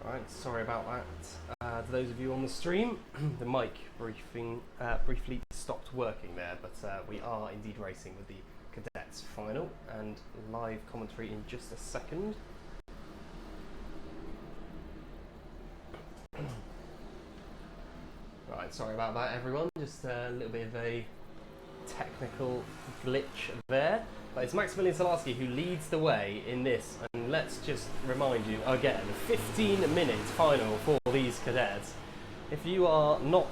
Right, sorry about that. To those of you on the stream, the mic briefly stopped working there, but we are indeed racing with the cadets final and live commentary in just a second. Right, sorry about that everyone, just a little bit of a technical glitch there. But it's Maximilian Salarski who leads the way in this, and let's just remind you again, 15-minute final for these cadets. If you are not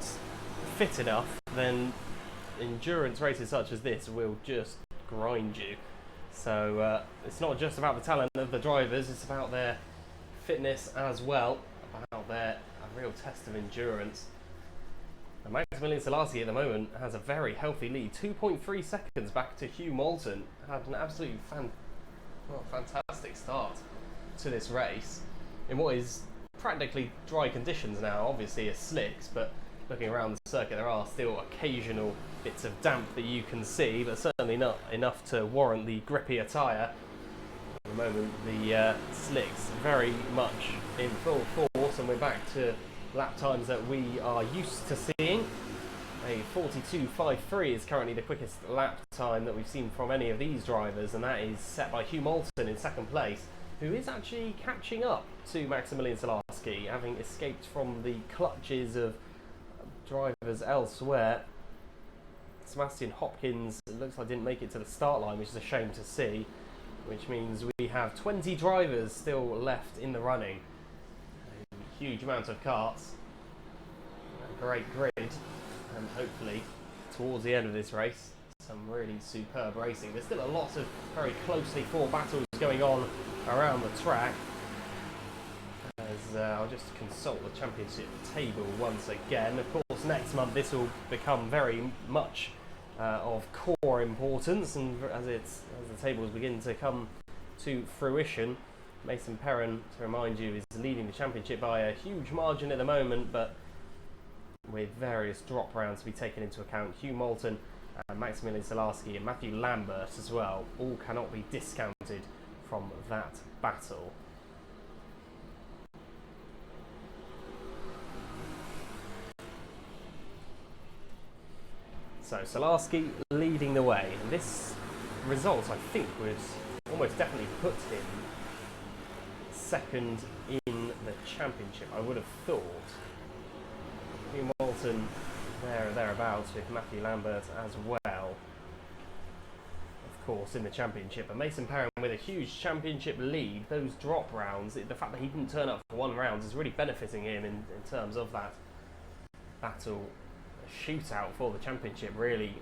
fit enough, then endurance races such as this will just grind you. So it's not just about the talent of the drivers, it's about their fitness as well, about their real test of endurance. And Maximilian Salarski at the moment has a very healthy lead, 2.3 seconds back to Hugh Moulton. Had an absolutely fantastic start to this race in what is practically dry conditions now. Obviously it's slicks, but looking around the circuit there are still occasional bits of damp that you can see, but certainly not enough to warrant the grippy attire. At the moment the slicks very much in full force, and we're back to lap times that we are used to seeing. A 42.53 is currently the quickest lap time that we've seen from any of these drivers, and that is set by Hugh Moulton in second place, who is actually catching up to Maximilian Salarski, having escaped from the clutches of drivers elsewhere. Sebastian Hopkins, it looks like, didn't make it to the start line, which is a shame to see, which means we have 20 drivers still left in the running. Huge amount of karts, a great grid, and hopefully towards the end of this race some really superb racing. There's still a lot of very closely fought battles going on around the track, as I'll just consult the championship table once again. Of course next month this will become very much of core importance, and as the tables begin to come to fruition, Mason Perrin, to remind you, is leading the championship by a huge margin at the moment, but with various drop rounds to be taken into account. Hugh Moulton, Maximilian Salarski and Matthew Lambert as well, all cannot be discounted from that battle. So Salarski leading the way, and this result I think would almost definitely put him second in the championship, I would have thought. Hugh Moulton there or thereabouts, with Matthew Lambert as well, of course, in the championship. But Mason Perrin with a huge championship lead. Those drop rounds, the fact that he didn't turn up for one round is really benefiting him in terms of that battle, shootout for the championship. Really,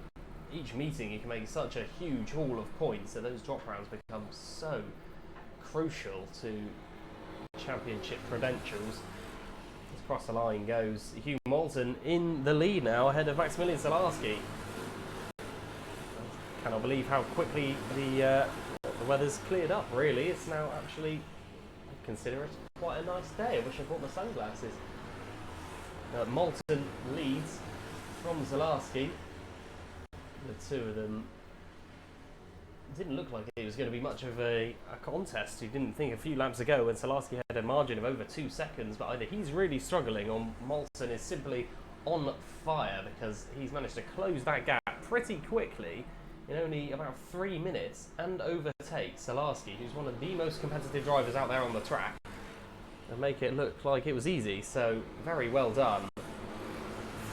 each meeting you can make such a huge haul of points that those drop rounds become so crucial to championship credentials. As across the line goes Hugh Moulton in the lead now, ahead of Maximilian Salarski. Cannot believe how quickly the weather's cleared up, really. It's now actually, I consider it quite a nice day. I wish I brought my sunglasses. Moulton leads from Salarski. The two of them didn't look like it was going to be much of a contest. You didn't think a few laps ago when Salarski had a margin of over 2 seconds, but either he's really struggling or Moulton is simply on fire, because he's managed to close that gap pretty quickly in only about 3 minutes and overtake Salarski, who's one of the most competitive drivers out there on the track, and make it look like it was easy. So very well done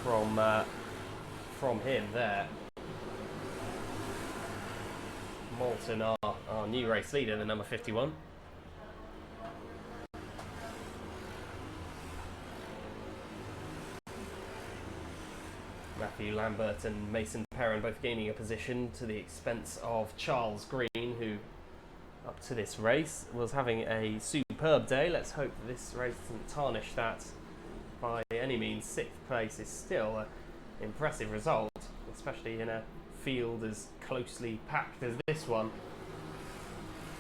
from him there. Moulton, our new race leader, the number 51. Matthew Lambert and Mason Perrin both gaining a position to the expense of Charles Green, who up to this race was having a superb day. Let's hope that this race doesn't tarnish that by any means. 6th place is still an impressive result, especially in a field as closely packed as this one.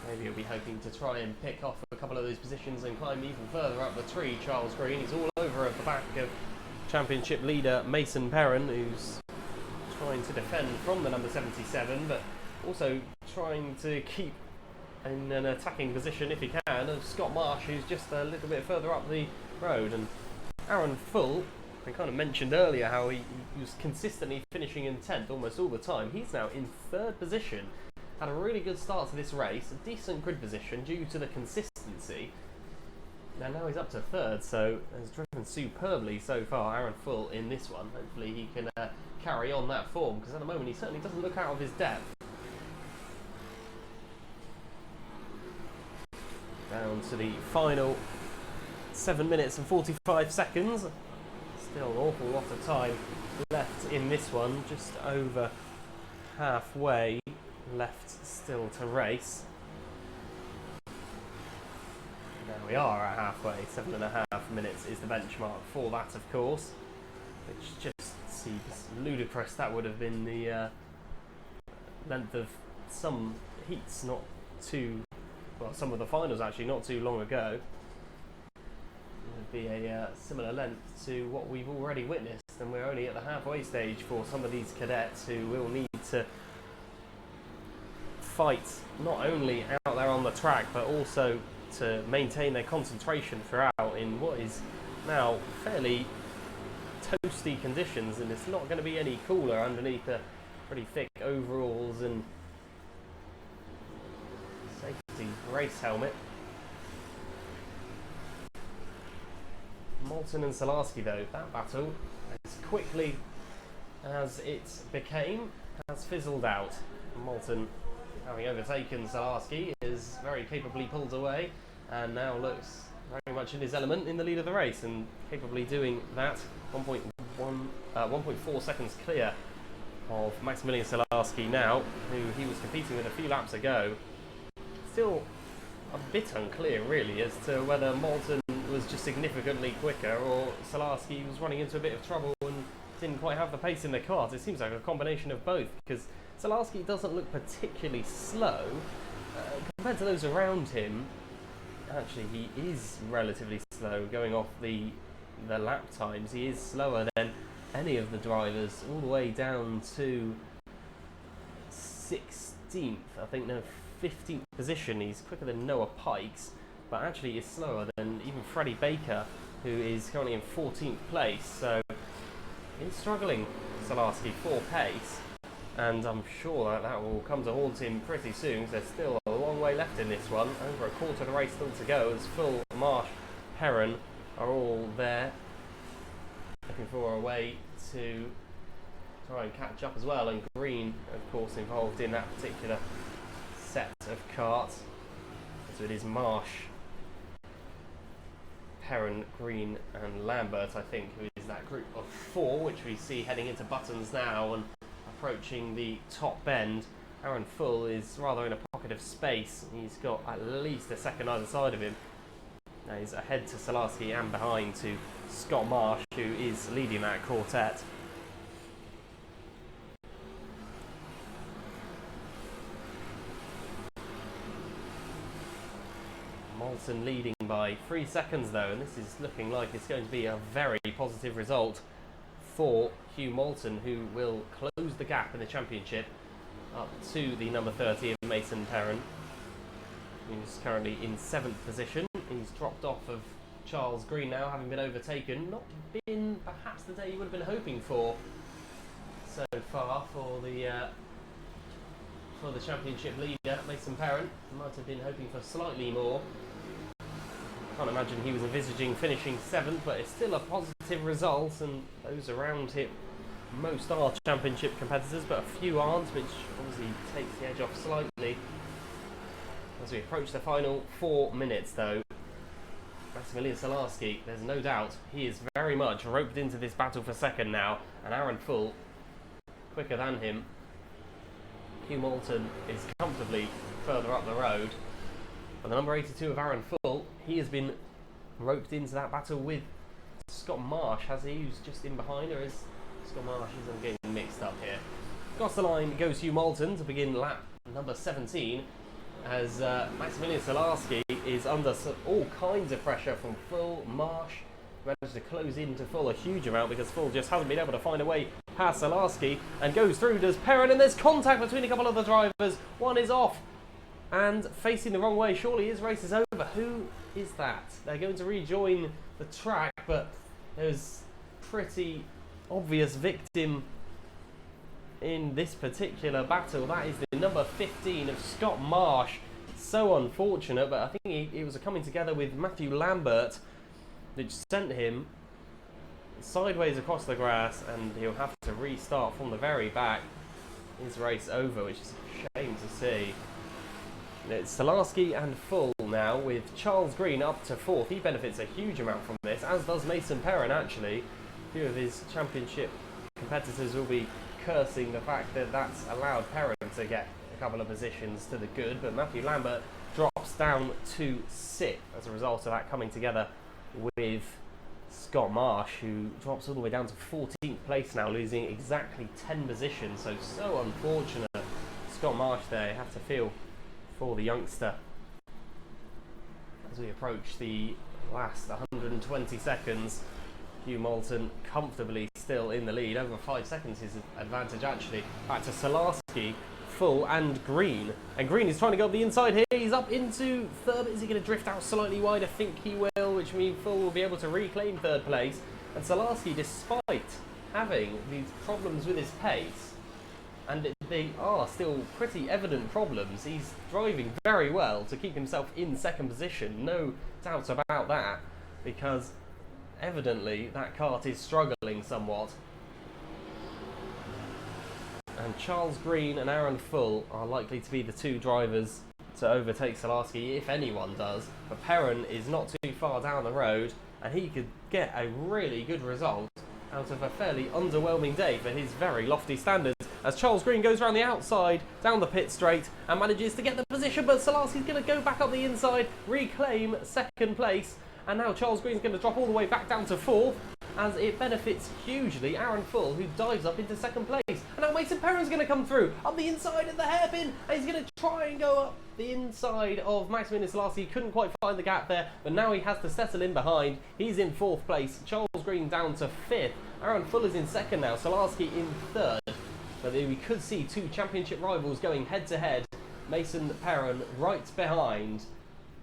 Maybe he'll be hoping to try and pick off a couple of those positions and climb even further up the tree. Charles Green is all over at the back of championship leader Mason Perrin, who's trying to defend from the number 77, but also trying to keep in an attacking position if he can of Scott Marsh, who's just a little bit further up the road. And Aaron Full, I kind of mentioned earlier how he was consistently finishing in 10th almost all the time. He's now in 3rd position. Had a really good start to this race, a decent grid position due to the consistency. Now he's up to 3rd, so has driven superbly so far, Aaron Full, in this one. Hopefully he can carry on that form, because at the moment he certainly doesn't look out of his depth. Down to the final 7 minutes and 45 seconds. Still an awful lot of time left in this one, just over halfway left still to race. There we are at halfway, 7.5 minutes is the benchmark for that, of course, which just seems ludicrous. That would have been the length of some heats not too, well, some of the finals actually not too long ago. It would be a similar length to what we've already witnessed, and we're only at the halfway stage for some of these cadets who will need to fight not only out there on the track but also to maintain their concentration throughout in what is now fairly toasty conditions, and it's not going to be any cooler underneath the pretty thick overalls and safety race helmet. Moulton and Salarski, though, that battle, as quickly as it became, has fizzled out. Moulton, having overtaken Salarski, is very capably pulled away and now looks very much in his element in the lead of the race, and capably doing that 1.4 seconds clear of Maximilian Salarski now, who he was competing with a few laps ago. Still a bit unclear really as to whether Moulton was just significantly quicker or Salarski was running into a bit of trouble and didn't quite have the pace in the cars. It seems like a combination of both, because Salarski doesn't look particularly slow compared to those around him. Actually, he is relatively slow going off the lap times. He is slower than any of the drivers, all the way down to 16th, I think, no, 15th position. He's quicker than Noah Pikes, but actually is slower than even Freddie Baker, who is currently in 14th place. So he's struggling, Salarski, for pace, and I'm sure that will come to haunt him pretty soon, because there's still a long way left in this one. Over a quarter of the race still to go, as Full, Marsh, Perrin are all there, looking for a way to try and catch up as well, and Green, of course, involved in that particular set of karts. So it is Marsh, Perrin, Green and Lambert, I think, who is that group of 4, which we see heading into Buttons now and approaching the top bend. Aaron Full is rather in a pocket of space. He's got at least a second either side of him. Now he's ahead to Salarski and behind to Scott Marsh, who is leading that quartet. Moulton leading by 3 seconds though, and this is looking like it's going to be a very positive result for Hugh Moulton, who will close the gap in the championship up to the number 30 of Mason Perrin, who's currently in 7th position. He's dropped off of Charles Green now, having been overtaken. Not been perhaps the day you would have been hoping for so far for the championship leader, Mason Perrin. Might have been hoping for slightly more. Can't imagine he was envisaging finishing 7th, but it's still a positive result, and those around him, most are championship competitors, but a few aren't, which obviously takes the edge off slightly. As we approach the final 4 minutes though, Maximilian Salarski, there's no doubt he is very much roped into this battle for second now, and Aaron Full quicker than him. Hugh Moulton is comfortably further up the road, but the number 82 of Aaron Full, he has been roped into that battle with Scott Marsh, has he, who's just in behind, or is Scott Marsh? I'm getting mixed up here. Across the line goes Hugh Moulton to begin lap number 17, as Maximilian Salarski is under all kinds of pressure from Full. Marsh managed to close into Full a huge amount, because Full just hasn't been able to find a way past Salarski, and goes through, does Perrin, and there's contact between a couple of the drivers. One is off and facing the wrong way. Surely his race is over. Who is that? They're going to rejoin the track, but there's pretty obvious victim in this particular battle. That is the number 15 of Scott Marsh. So unfortunate, but I think it was a coming together with Matthew Lambert which sent him sideways across the grass, and he'll have to restart from the very back. His race over, which is a shame to see. It's Salarski and Full now, with Charles Green up to 4th. He benefits a huge amount from this, as does Mason Perrin actually. A few of his championship competitors will be cursing the fact that that's allowed Perrin to get a couple of positions to the good, but Matthew Lambert drops down to 6th as a result of that coming together with Scott Marsh, who drops all the way down to 14th place now, losing exactly 10 positions. So unfortunate. Scott Marsh there, you have to feel for the youngster. As we approach the last 120 seconds, Hugh Moulton comfortably still in the lead, over 5 seconds his advantage actually. Back to Salarski, Full and Green. And Green is trying to go up the inside here. He's up into 3rd. Is he going to drift out slightly wide? I think he will, which means Full will be able to reclaim 3rd place. And Salarski, despite having these problems with his pace, and they are still pretty evident problems, he's driving very well to keep himself in 2nd position. No doubt about that, because evidently that kart is struggling somewhat. And Charles Green and Aaron Full are likely to be the 2 drivers to overtake Salarski, if anyone does. But Perrin is not too far down the road, and he could get a really good result out of a fairly underwhelming day for his very lofty standards, as Charles Green goes around the outside, down the pit straight, and manages to get the position, but Salarski's going to go back up the inside, reclaim 2nd place, and now Charles Green's going to drop all the way back down to 4th, as it benefits hugely Aaron Full, who dives up into 2nd place. And now Mason Perrin's going to come through up the inside of the hairpin, and he's going to try and go up the inside of Maximilian Salarski. He couldn't quite find the gap there, but now he has to settle in behind. He's in 4th place. Charles Green down to 5th. Aaron Full is in 2nd now. Salarski in 3rd. But we could see 2 championship rivals going head to head. Mason Perrin right behind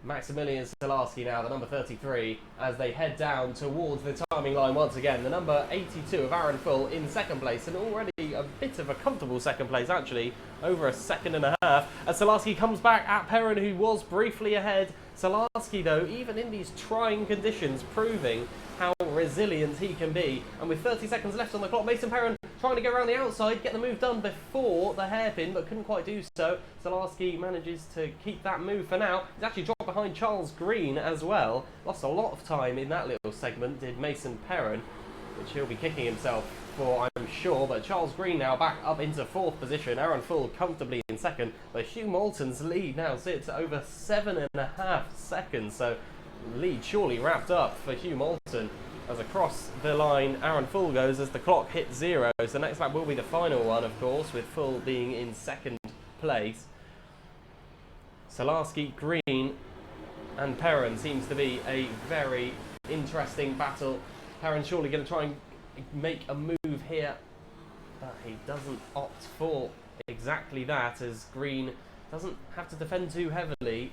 Maximilian Salarski now, the number 33, as they head down towards the timing line once again. The number 82 of Aaron Full in 2nd place, and already a bit of a comfortable 2nd place actually, over a 2.5 seconds. As Salarski comes back at Perrin, who was briefly ahead. Salarski though, even in these trying conditions, proving how resilient he can be. And with 30 seconds left on the clock, Mason Perrin trying to go around the outside, get the move done before the hairpin, but couldn't quite do so. Salarski manages to keep that move for now. He's actually dropped behind Charles Green as well. Lost a lot of time in that little segment, did Mason Perrin, which he'll be kicking himself for, I'm sure. But Charles Green now back up into 4th position. Aaron Full comfortably in 2nd. But Hugh Moulton's lead now sits at over 7.5 seconds. So lead surely wrapped up for Hugh Moulton, as across the line Aaron Full goes as the clock hits 0. So next lap will be the final one, of course, with Full being in 2nd place. Salarski, Green and Perrin seems to be a very interesting battle. Perrin's surely going to try and make a move here, but he doesn't opt for exactly that, as Green doesn't have to defend too heavily.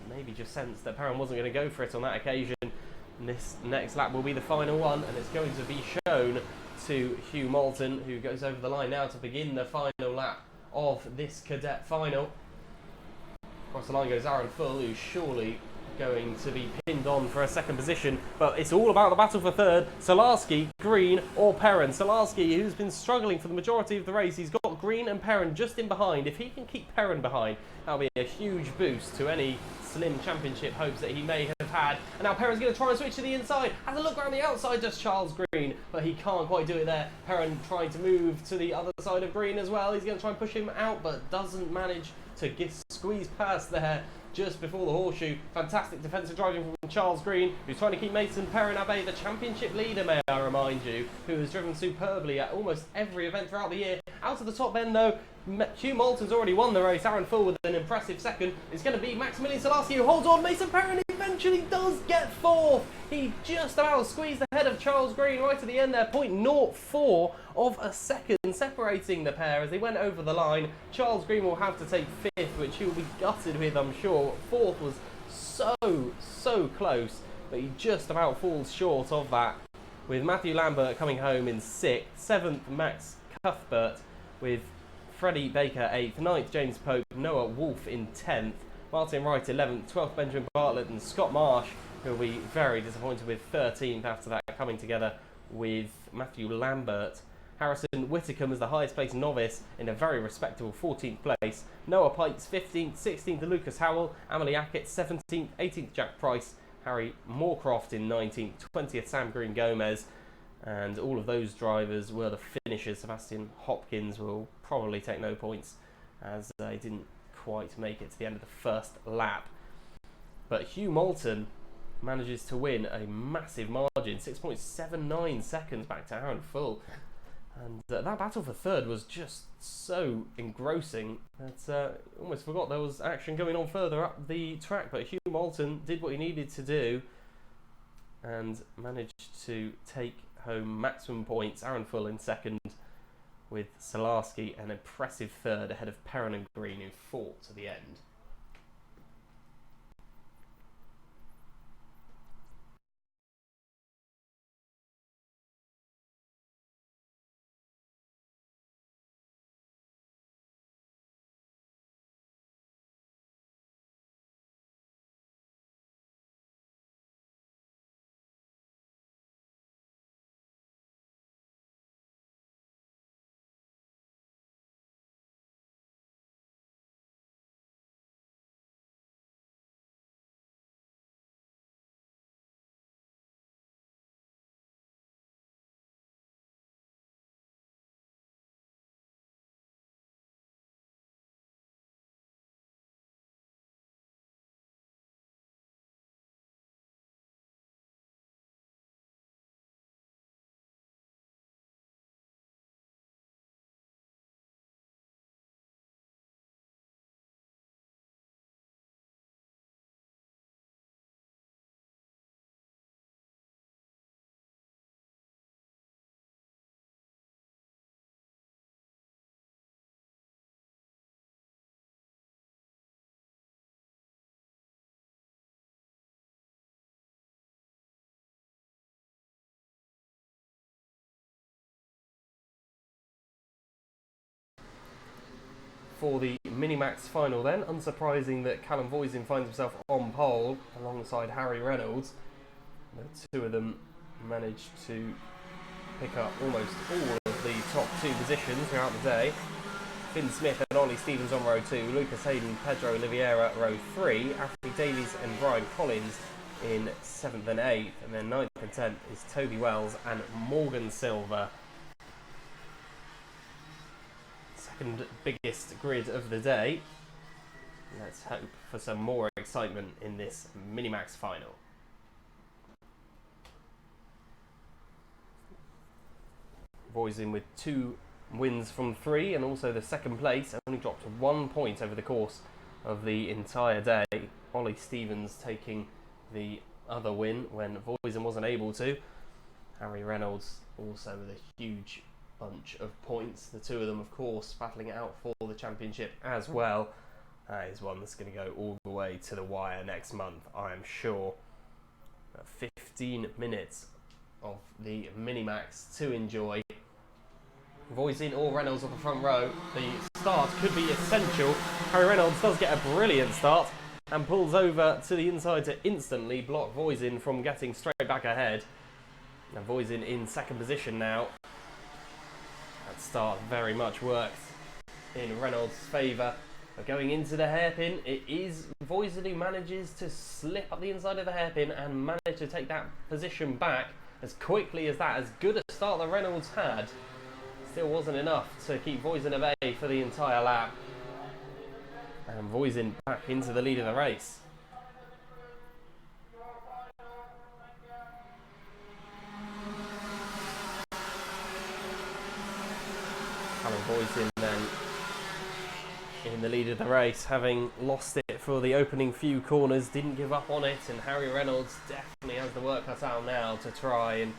Maybe just sensed that Perrin wasn't going to go for it on that occasion. And this next lap will be the final one, and it's going to be shown to Hugh Moulton, who goes over the line now to begin the final lap of this cadet final. Across the line goes Aaron Full, who's surely going to be pinned on for a 2nd position, but it's all about the battle for 3rd. Salarski, Green or Perrin. Salarski, who's been struggling for the majority of the race, he's got Green and Perrin just in behind. If he can keep Perrin behind, that'll be a huge boost to any slim championship hopes that he may have had. And now Perrin's going to try and switch to the inside. Has a look around the outside, does Charles Green, but he can't quite do it there. Perrin trying to move to the other side of Green as well. He's going to try and push him out, but doesn't manage to squeeze past there just before the horseshoe. Fantastic defensive driving from Charles Green, who's trying to keep Mason Perrin at bay, the championship leader, may I remind you, who has driven superbly at almost every event throughout the year. Out of the top end though, Hugh Moulton's already won the race. Aaron Full with an impressive 2nd. It's going to be Maximilian Salarski who holds on. Mason Perrin eventually does get fourth. He just about squeezed ahead of Charles Green right at the end there. 0.04 of a second separating the pair as they went over the line. Charles Green will have to take fifth, which he'll be gutted with, I'm sure. Fourth was so close, but he just about falls short of that, with Matthew Lambert coming home in sixth, seventh Max Cuthbert, with Freddie Baker 8th, 9th James Pope, Noah Wolfe in 10th, Martin Wright 11th, 12th Benjamin Bartlett, and Scott Marsh, who will be very disappointed with 13th after that, coming together with Matthew Lambert. Harrison Whitcomb is the highest placed novice in a very respectable 14th place. Noah Pikes 15th, 16th to Lucas Howell, Emily Hackett 17th, 18th Jack Price, Harry Moorcroft in 19th, 20th Sam Green Gomez, and all of those drivers were the finishers. Sebastian Hopkins will probably take no points as he didn't quite make it to the end of the first lap. But Hugh Moulton manages to win a massive margin, 6.79 seconds back to Aaron Full. And that battle for third was just so engrossing that almost forgot there was action going on further up the track. But Hugh Moulton did what he needed to do and managed to take home maximum points. Aaron Full in second, with Salarski an impressive third ahead of Perrin and Green, who fought to the end. For the Minimax final then, unsurprising that Callum Voisin finds himself on pole alongside Harry Reynolds. The two of them managed to pick up almost all of the top two positions throughout the day. Finn Smith and Ollie Stevens on row 2, Lucas Hayden, Pedro Oliveira row 3, Ashley Davies and Brian Collins in 7th and 8th, and then 9th and 10th is Toby Wells and Morgan Silver. Second biggest grid of the day. Let's hope for some more excitement in this Minimax final. Voisin with 2 wins from 3 and also the second place, only dropped 1 point over the course of the entire day. Ollie Stevens taking the other win when Voisin wasn't able to. Harry Reynolds also with a huge bunch of points. The two of them, of course, battling it out for the championship as well. That is one that's going to go all the way to the wire next month, I am sure. 15 minutes of the Minimax to enjoy. Voisin or Reynolds on the front row. The start could be essential. Harry Reynolds does get a brilliant start and pulls over to the inside to instantly block Voisin from getting straight back ahead. Now Voisin in second position now. That start very much worked in Reynolds' favour. But going into the hairpin, it is Voisin who manages to slip up the inside of the hairpin and manage to take that position back as quickly as that. As good a start that Reynolds had, still wasn't enough to keep Voisin at bay for the entire lap. And Voisin back into the lead of the race. Callum Voisin then in the lead of the race, having lost it for the opening few corners, didn't give up on it, and Harry Reynolds definitely has the work cut out now to try and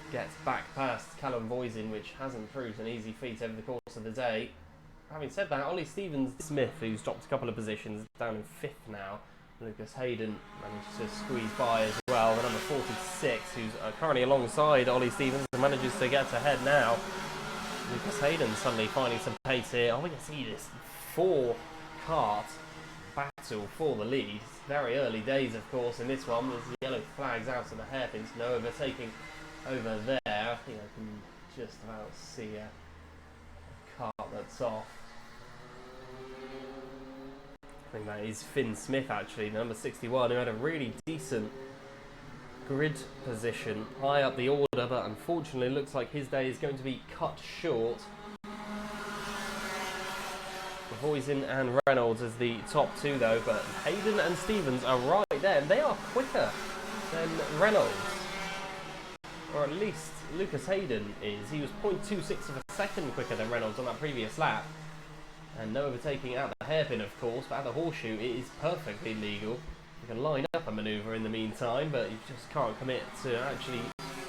get back past Callum Voisin, which hasn't proved an easy feat over the course of the day. Having said that, Ollie Stevens-Smith, who's dropped a couple of positions, down in 5th now. Lucas Hayden managed to squeeze by as well. The number 46, who's currently alongside Ollie Stevens, manages to get ahead now. Lucas Hayden suddenly finding some pace here. We can see this 4-kart battle for the lead. It's very early days, of course, in this one. There's the yellow flags out of the hairpins. No overtaking over there. I think I can just about see a kart that's off. I think that is Finn Smith, actually, number 61, who had a really decent grid position high up the order, but unfortunately looks like his day is going to be cut short. Voisin and Reynolds as the top two though, but Hayden and Stevens are right there, and they are quicker than Reynolds. Or at least Lucas Hayden is. He was 0.26 of a second quicker than Reynolds on that previous lap. And no overtaking at the hairpin, of course, but at the horseshoe it is perfectly legal. You can line up a manoeuvre in the meantime, but you just can't commit to actually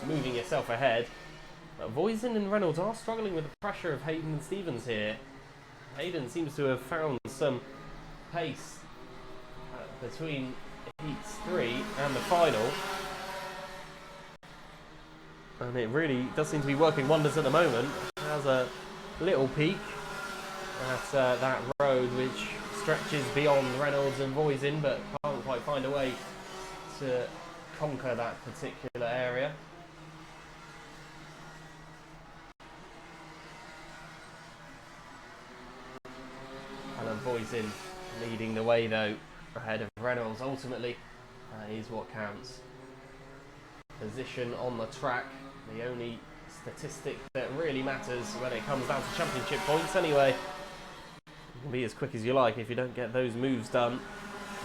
moving yourself ahead. But Voisin and Reynolds are struggling with the pressure of Hayden and Stevens here. Hayden seems to have found some pace between heats 3 and the final. And it really does seem to be working wonders at the moment. Has a little peek at that road which stretches beyond Reynolds and Voisin, but can't quite find a way to conquer that particular area. Callum Voisin leading the way though, ahead of Reynolds. Ultimately, that is what counts. Position on the track, the only statistic that really matters when it comes down to championship points anyway. You can be as quick as you like. If you don't get those moves done,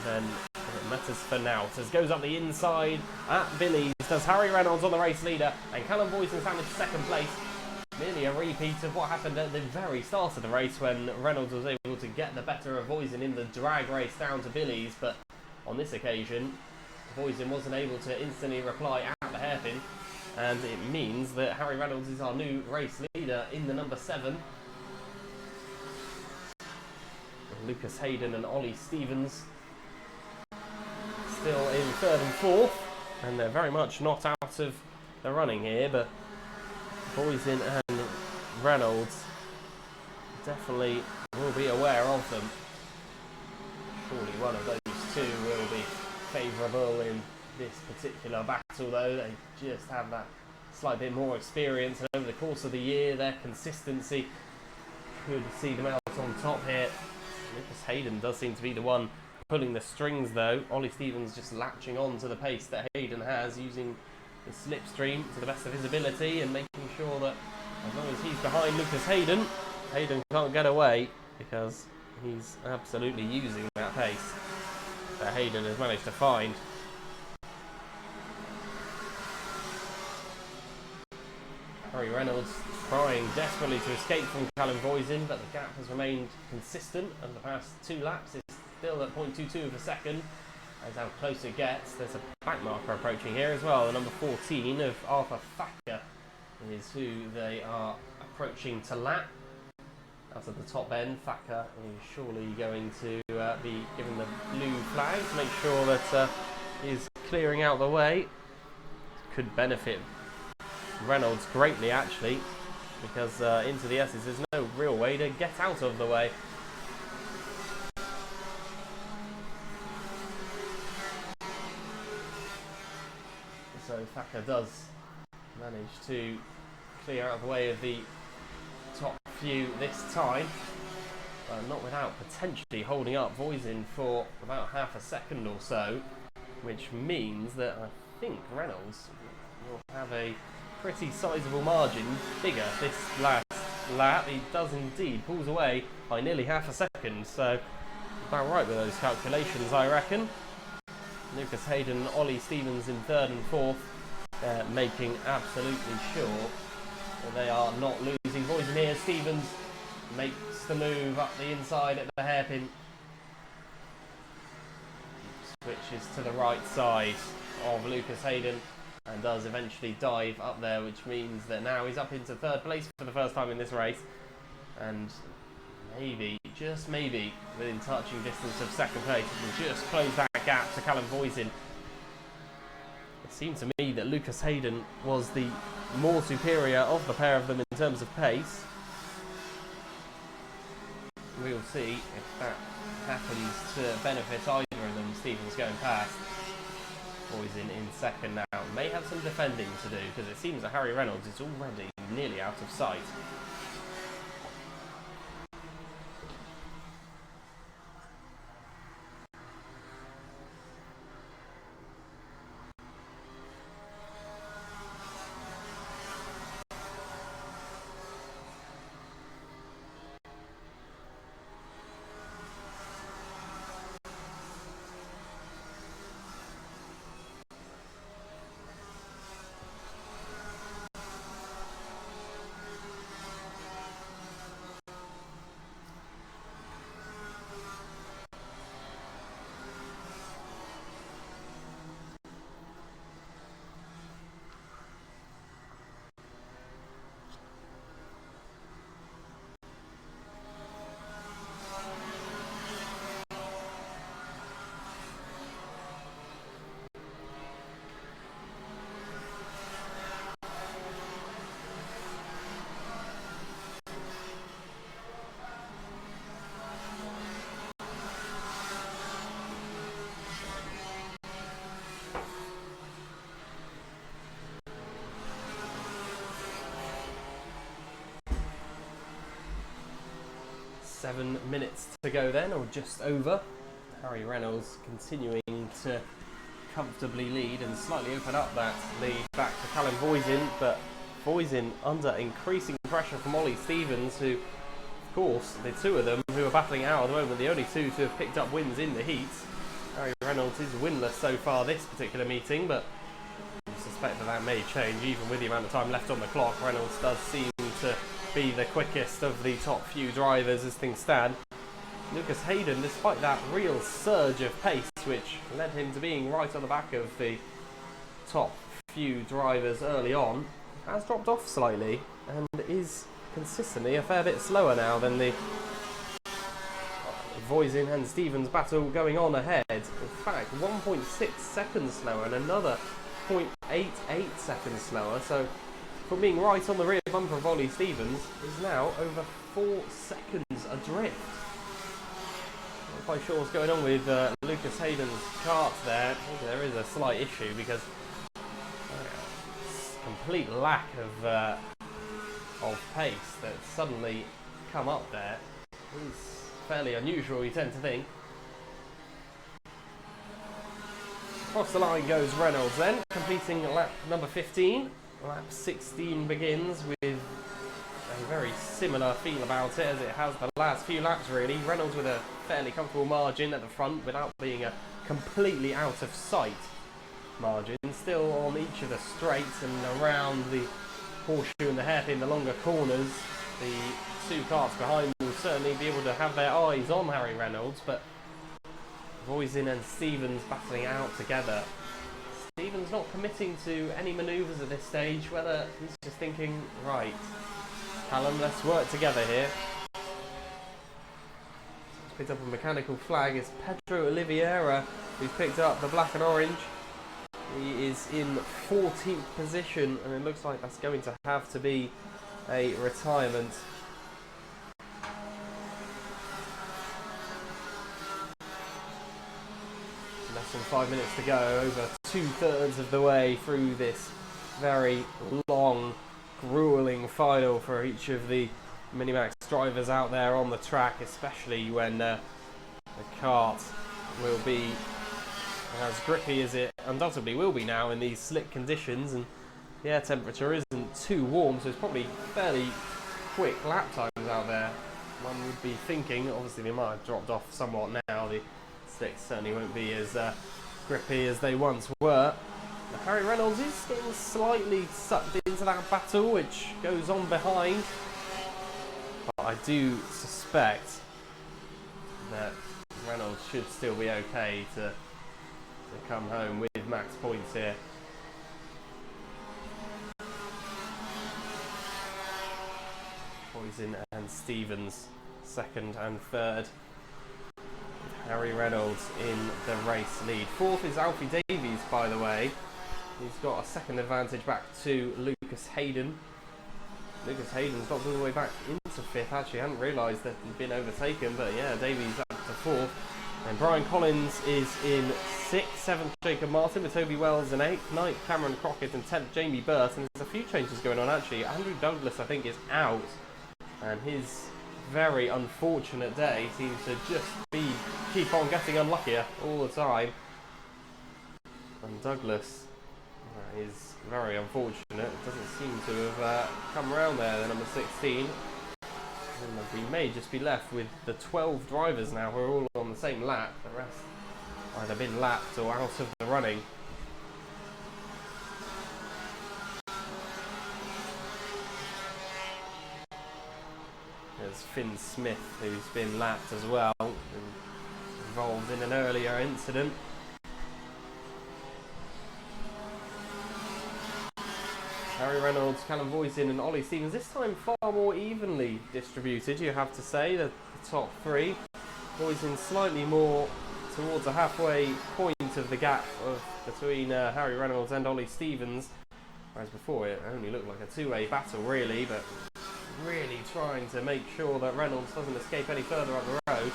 then it matters for now. So it goes up the inside at Billy's. Does Harry Reynolds on the race leader, and Callum Voisin's down in 2nd place. Merely a repeat of what happened at the very start of the race when Reynolds was able to get the better of Voisin in the drag race down to Billy's, but on this occasion Voisin wasn't able to instantly reply at the hairpin, and it means that Harry Reynolds is our new race leader in the number 7. Lucas Hayden and Ollie Stevens still in 3rd and 4th, and they're very much not out of the running here, but Voisin and Reynolds definitely will be aware of them. Surely one of those two will be favourable in this particular battle though. They just have that slight bit more experience, and over the course of the year their consistency could see them out on top here. Lucas Hayden does seem to be the one pulling the strings though. Ollie Stevens just latching on to the pace that Hayden has, using the slipstream to the best of his ability and making sure that as long as he's behind Lucas Hayden, Hayden can't get away, because he's absolutely using that pace that Hayden has managed to find. Harry Reynolds trying desperately to escape from Callum Voisin, but the gap has remained consistent over the past 2 laps. It's still at 0.22 of a second. As how close it gets. There's a back marker approaching here as well. The number 14 of Arthur Thacker is who they are approaching to lap. Out of the top end, Thacker is surely going to be given the blue flag to make sure that he's clearing out the way. Could benefit Reynolds greatly actually, because into the S's there's no real way to get out of the way. So Thacker does manage to clear out the way of the top few this time, but not without potentially holding up Voisin for about half a second or so, which means that I think Reynolds will have a pretty sizable margin, bigger this last lap. He does indeed, pulls away by nearly half a second, so about right with those calculations I reckon. Lucas Hayden and Ollie Stevens in 3rd and 4th, making absolutely sure that they are not losing. Voisin here, Stevens makes the move up the inside at the hairpin. switches to the right side of Lucas Hayden and does eventually dive up there, which means that now he's up into third place for the first time in this race, and maybe, just maybe, within touching distance of second place, he can just close that gap to Callum Voisin. It seemed to me that Lucas Hayden was the more superior of the pair of them in terms of pace. We'll see if that happens to benefit either of them. Stevens going past. Voisin in second now. May have some defending to do, because it seems that Harry Reynolds is already nearly out of sight. Seven minutes to go then, or just over. Harry Reynolds continuing to comfortably lead and slightly open up that lead back to Callum Voisin, but Voisin under increasing pressure from Ollie Stevens, who, of course, the two of them who are battling out at the moment, the only two to have picked up wins in the heats. Harry Reynolds is winless so far this particular meeting, but I suspect that may change even with the amount of time left on the clock. Reynolds does seem to be the quickest of the top few drivers as things stand. Lucas Hayden, despite that real surge of pace which led him to being right on the back of the top few drivers early on, has dropped off slightly and is consistently a fair bit slower now than the Voisin and Stevens battle going on ahead. In fact, 1.6 seconds slower and another 0.88 seconds slower, so from being right on the rear bumper of Ollie Stevens is now over 4 seconds adrift. Not quite sure what's going on with Lucas Hayden's kart there. Maybe there is a slight issue, because complete lack of pace that's suddenly come up there is fairly unusual, you tend to think. Across the line goes Reynolds then, completing lap number 15. Lap 16 begins with a very similar feel about it as it has the last few laps really. Reynolds with a fairly comfortable margin at the front without being a completely out of sight margin. Still on each of the straights and around the horseshoe and the hairpin, the longer corners, the two karts behind will certainly be able to have their eyes on Harry Reynolds, but Voisin and Stevens battling out together. Stevens not committing to any manoeuvres at this stage, whether he's just thinking, right, Callum, let's work together here. He's picked up a mechanical flag. It's Pedro Oliveira who's picked up the black and orange. He is in 14th position, and it looks like that's going to have to be a retirement. Less than 5 minutes to go, over 2/3 of the way through this very long, grueling final for each of the Minimax drivers out there on the track, especially when the kart will be as grippy as it undoubtedly will be now in these slick conditions, and the air temperature isn't too warm, so it's probably fairly quick lap times out there. One would be thinking, obviously they might have dropped off somewhat now, the slicks certainly won't be as grippy as they once were. But Harry Reynolds is getting slightly sucked into that battle which goes on behind, but I do suspect that Reynolds should still be okay to to come home with max points here. Poison and Stevens second and third. Harry Reynolds in the race lead. Fourth is Alfie Davies, by the way. He's got a second advantage back to Lucas Hayden. Lucas Hayden's got all the way back into fifth. Actually, I hadn't realised that he'd been overtaken, but yeah, Davies up to fourth. And Brian Collins is in sixth, seventh Jacob Martin with Toby Wells in eighth, ninth Cameron Crockett and 10th Jamie Burt. And there's a few changes going on actually. Andrew Douglas, I think, is out, and his very unfortunate day seems to just keep on getting unluckier all the time. And Douglas is very unfortunate. It doesn't seem to have come around there, the number 16. And we may just be left with the 12 drivers now who are all on the same lap. The rest either been lapped or out of the running. There's Finn Smith, who's been lapped as well, involved in an earlier incident. Harry Reynolds, Callum Voisin and Ollie Stevens, this time far more evenly distributed, you have to say, the top three. Voisin slightly more towards the halfway point of the gap between Harry Reynolds and Ollie Stevens, whereas before it only looked like a two-way battle really, but really trying to make sure that Reynolds doesn't escape any further up the road.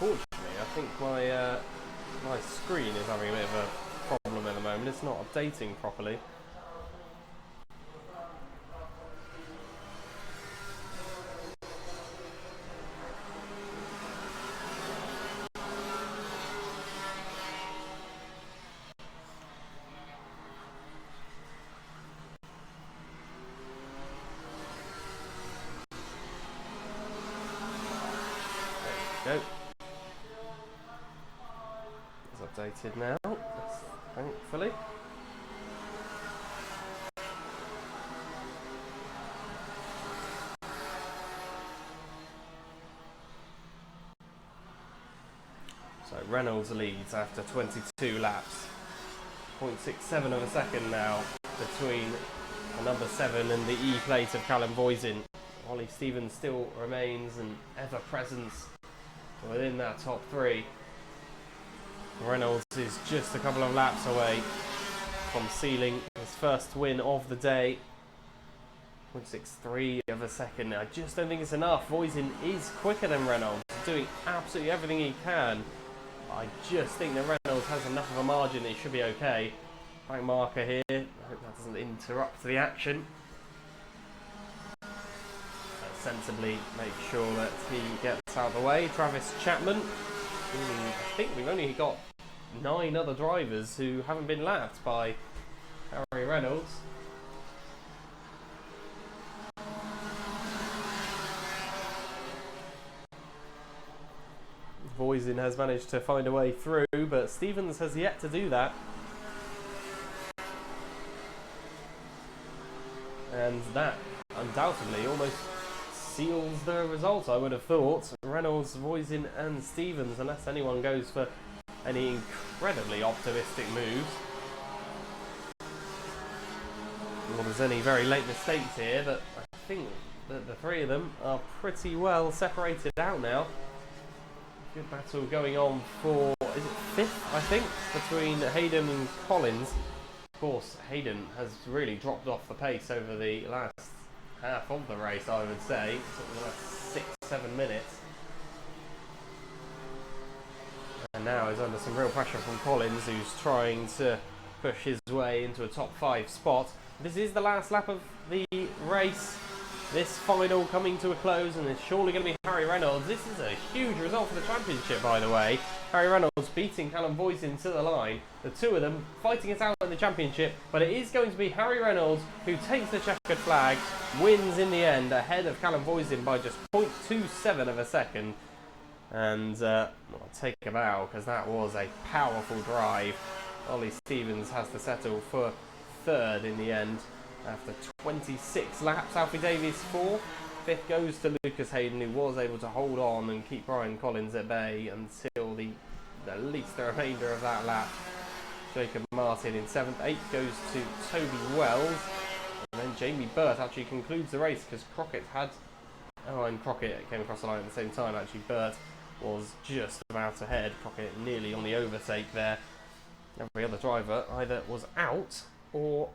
Unfortunately, I think my screen is having a bit of a problem at the moment. It's not updating properly. There we go. It's updated now, thankfully. So Reynolds leads after 22 laps. 0.67 of a second now between the number 7 and the E plate of Callum Voisin. Ollie Stevens still remains an ever-presence within that top three. Reynolds is just a couple of laps away from sealing his first win of the day. 0.63 of a second. I just don't think it's enough. Voisin is quicker than Reynolds, doing absolutely everything he can. I just think that Reynolds has enough of a margin that he should be okay. Bank marker here. I hope that doesn't interrupt the action. Sensibly make sure that he gets out of the way. Travis Chapman. I think we've only got 9 other drivers who haven't been lapped by Harry Reynolds. Voisin has managed to find a way through, but Stevens has yet to do that. And that undoubtedly almost seals the result, I would have thought. Reynolds, Voisin and Stevens, unless anyone goes for any incredibly optimistic moves. Or there's any very late mistakes here, but I think that the three of them are pretty well separated out now. Good battle going on for, is it 5th, I think, between Hayden and Collins. Of course, Hayden has really dropped off the pace over the last half of the race, I would say, sort of the last 6-7 minutes. And now is under some real pressure from Collins, who's trying to push his way into a top 5 spot. This is the last lap of the race. this final coming to a close, and it's surely going to be Harry Reynolds. This is a huge result for the championship, by the way. Harry Reynolds beating Callum Voisin to the line. The two of them fighting it out in the championship, but it is going to be Harry Reynolds who takes the checkered flag, wins in the end, ahead of Callum Voisin by just 0.27 of a second. And I'll take a bow, because that was a powerful drive. Ollie Stevens has to settle for third in the end after 26 laps. Alfie Davies fourth. Fifth goes to Lucas Hayden, who was able to hold on and keep Brian Collins at bay until at least the remainder of that lap. Jacob Martin in seventh. Eighth goes to Toby Wells. And then Jamie Burt actually concludes the race, because Crockett had... Oh, and Crockett came across the line at the same time. Actually, Burt was just about ahead. Crockett nearly on the overtake there. Every other driver either was out or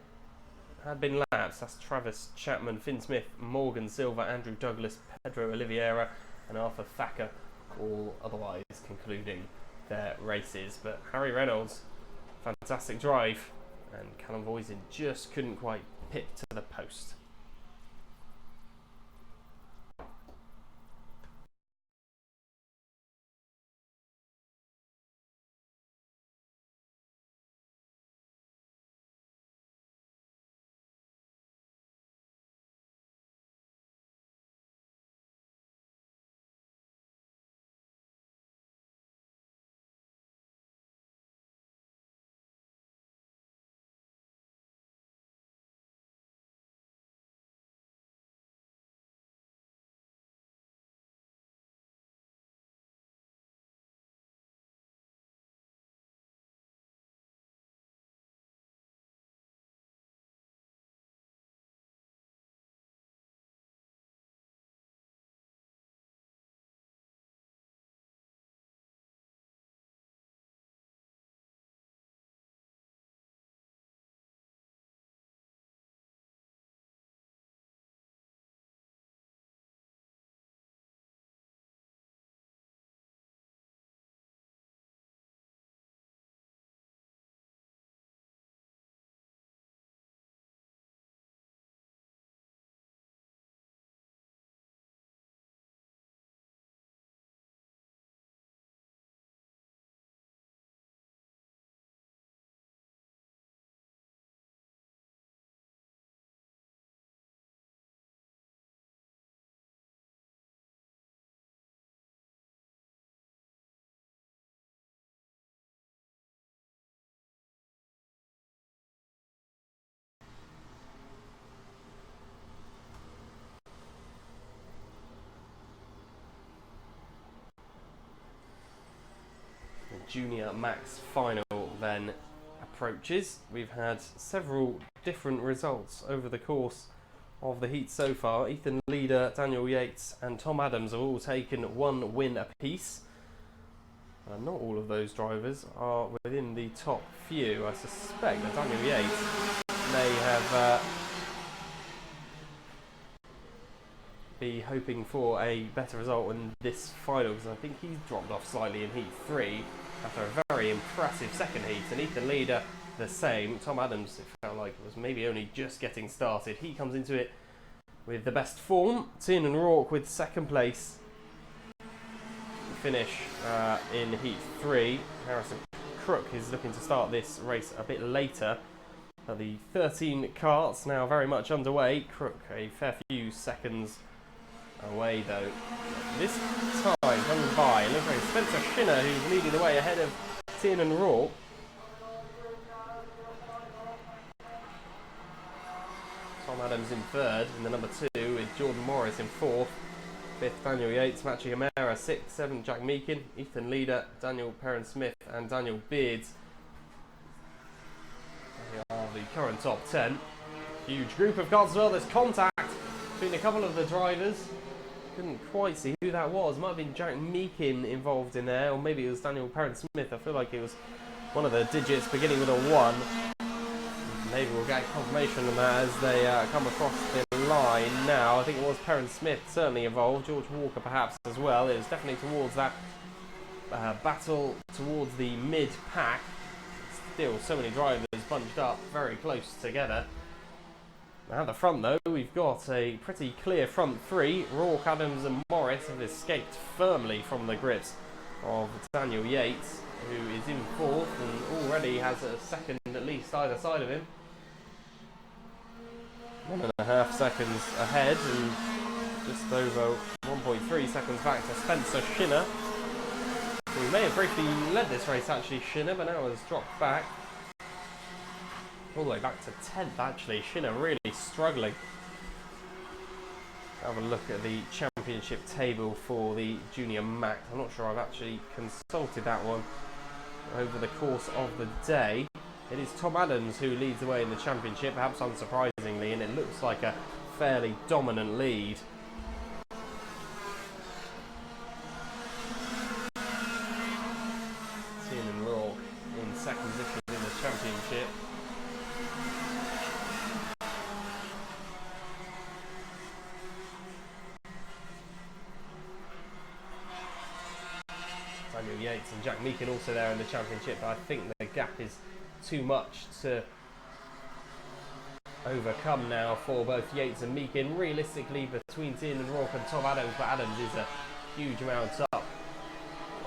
had been lapped. That's Travis Chapman, Finn Smith, Morgan Silva, Andrew Douglas, Pedro Oliveira and Arthur Thacker, all otherwise concluding their races. But Harry Reynolds, fantastic drive, and Callum Voisin just couldn't quite pit to the post. Junior Max final then approaches. We've had several different results over the course of the heat so far. Ethan Leader, Daniel Yates and Tom Adams have all taken one win apiece. Not all of those drivers are within the top few. I suspect that Daniel Yates may have be hoping for a better result in this final, because I think he's dropped off slightly in heat 3 after a very impressive second heat, and Ethan Leader the same. Tom Adams, it felt like, was maybe only just getting started. He comes into it with the best form. Tiernan Rourke with second place. Finish in heat 3. Harrison Crook is looking to start this race a bit later. The 13 karts now very much underway. Crook a fair few seconds away though. This time coming by, it looks like Spencer Shinner who's leading the way ahead of Tiernan Rourke. Tom Adams in third in the number 2, with Jordan Morris in fourth. Fifth, Daniel Yates, Machi Amara. Sixth, seventh, Jack Meakin, Ethan Leader, Daniel Perrin-Smith and Daniel Beards. They are the current top 10. Huge group of cars as well. There's contact between a couple of the drivers. Couldn't quite see who that was. Might have been Jack Meakin involved in there, or maybe it was Daniel Perrin-Smith. I feel like it was one of the digits beginning with a 1. Maybe we'll get confirmation on that as they come across the line now. I think it was Perrin-Smith certainly involved. George Walker perhaps as well. It was definitely towards that battle towards the mid-pack. Still so many drivers bunched up very close together. At the front though, we've got a pretty clear front three. Rourke, Adams and Morris have escaped firmly from the grips of Daniel Yates, who is in fourth and already has a second at least either side of him. 1.5 seconds ahead and just over 1.3 seconds back to Spencer Shinner. We may have briefly led this race actually, Shinner, but now has dropped back. All the way back to 10th actually. Shinner really struggling. Have a look at the championship table for the Junior Max. I'm not sure I've actually consulted that one over the course of the day. It is Tom Adams who leads the way in the championship, perhaps unsurprisingly, and it looks like a fairly dominant lead. Tiernan Rourke in second position in the championship. Daniel Yates and Jack Meakin also there in the championship, but I think the gap is too much to overcome now for both Yates and Meakin. Realistically, between Tiernan Rourke and Tom Adams, but Adams is a huge amount up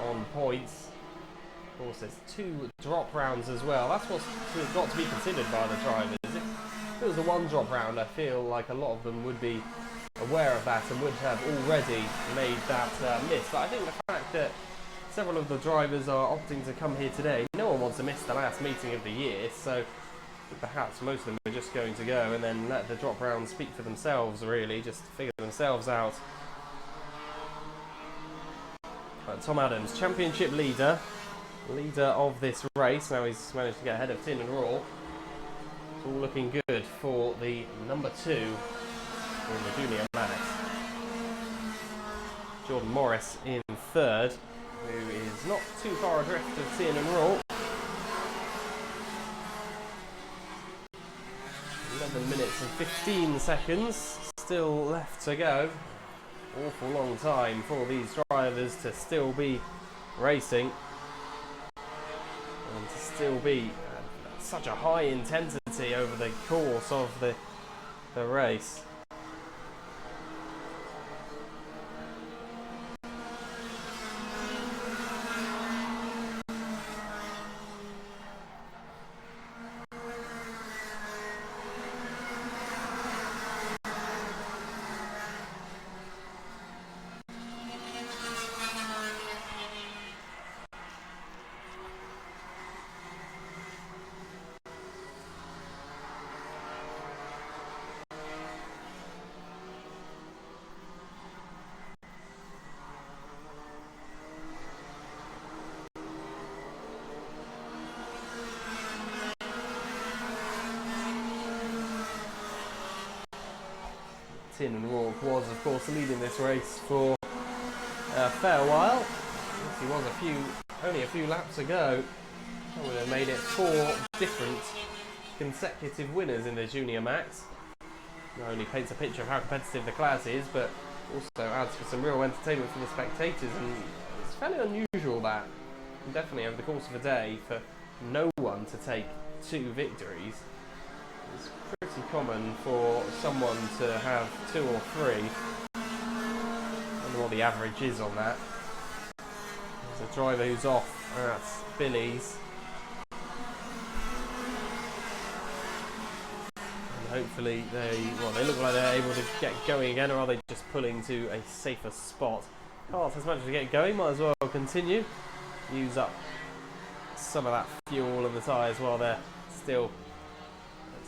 on points. Of course, there's 2 drop rounds as well. That's what's got to be considered by the drivers. If it was a 1 drop round, I feel like a lot of them would be aware of that and would have already made that miss. But I think the fact that several of the drivers are opting to come here today, no one wants to miss the last meeting of the year, so perhaps most of them are just going to go and then let the drop rounds speak for themselves, really, just figure themselves out. But Tom Adams, championship leader of this race. Now he's managed to get ahead of Tiernan Rourke. It's all looking good for the number 2 in the Junior Max. Jordan Morris in third, who is not too far adrift of Tiernan Rourke. 11 minutes and 15 seconds still left to go. Awful long time for these drivers to still be racing and to still be such a high intensity over the course of the race. Tiernan Rourke was, of course, leading this race for a fair while. He was only a few laps ago. That would have made it 4 different consecutive winners in the Junior Max. Not only paints a picture of how competitive the class is, but also adds for some real entertainment for the spectators. And it's fairly unusual that, definitely over the course of a day, for no one to take 2 victories. It's pretty common for someone to have 2 or 3. I wonder what the average is on that. There's a driver who's off at Billy's. And hopefully they look like they're able to get going again, or are they just pulling to a safer spot? Kart has managed to get going, might as well continue. Use up some of that fuel of the tyres while they're still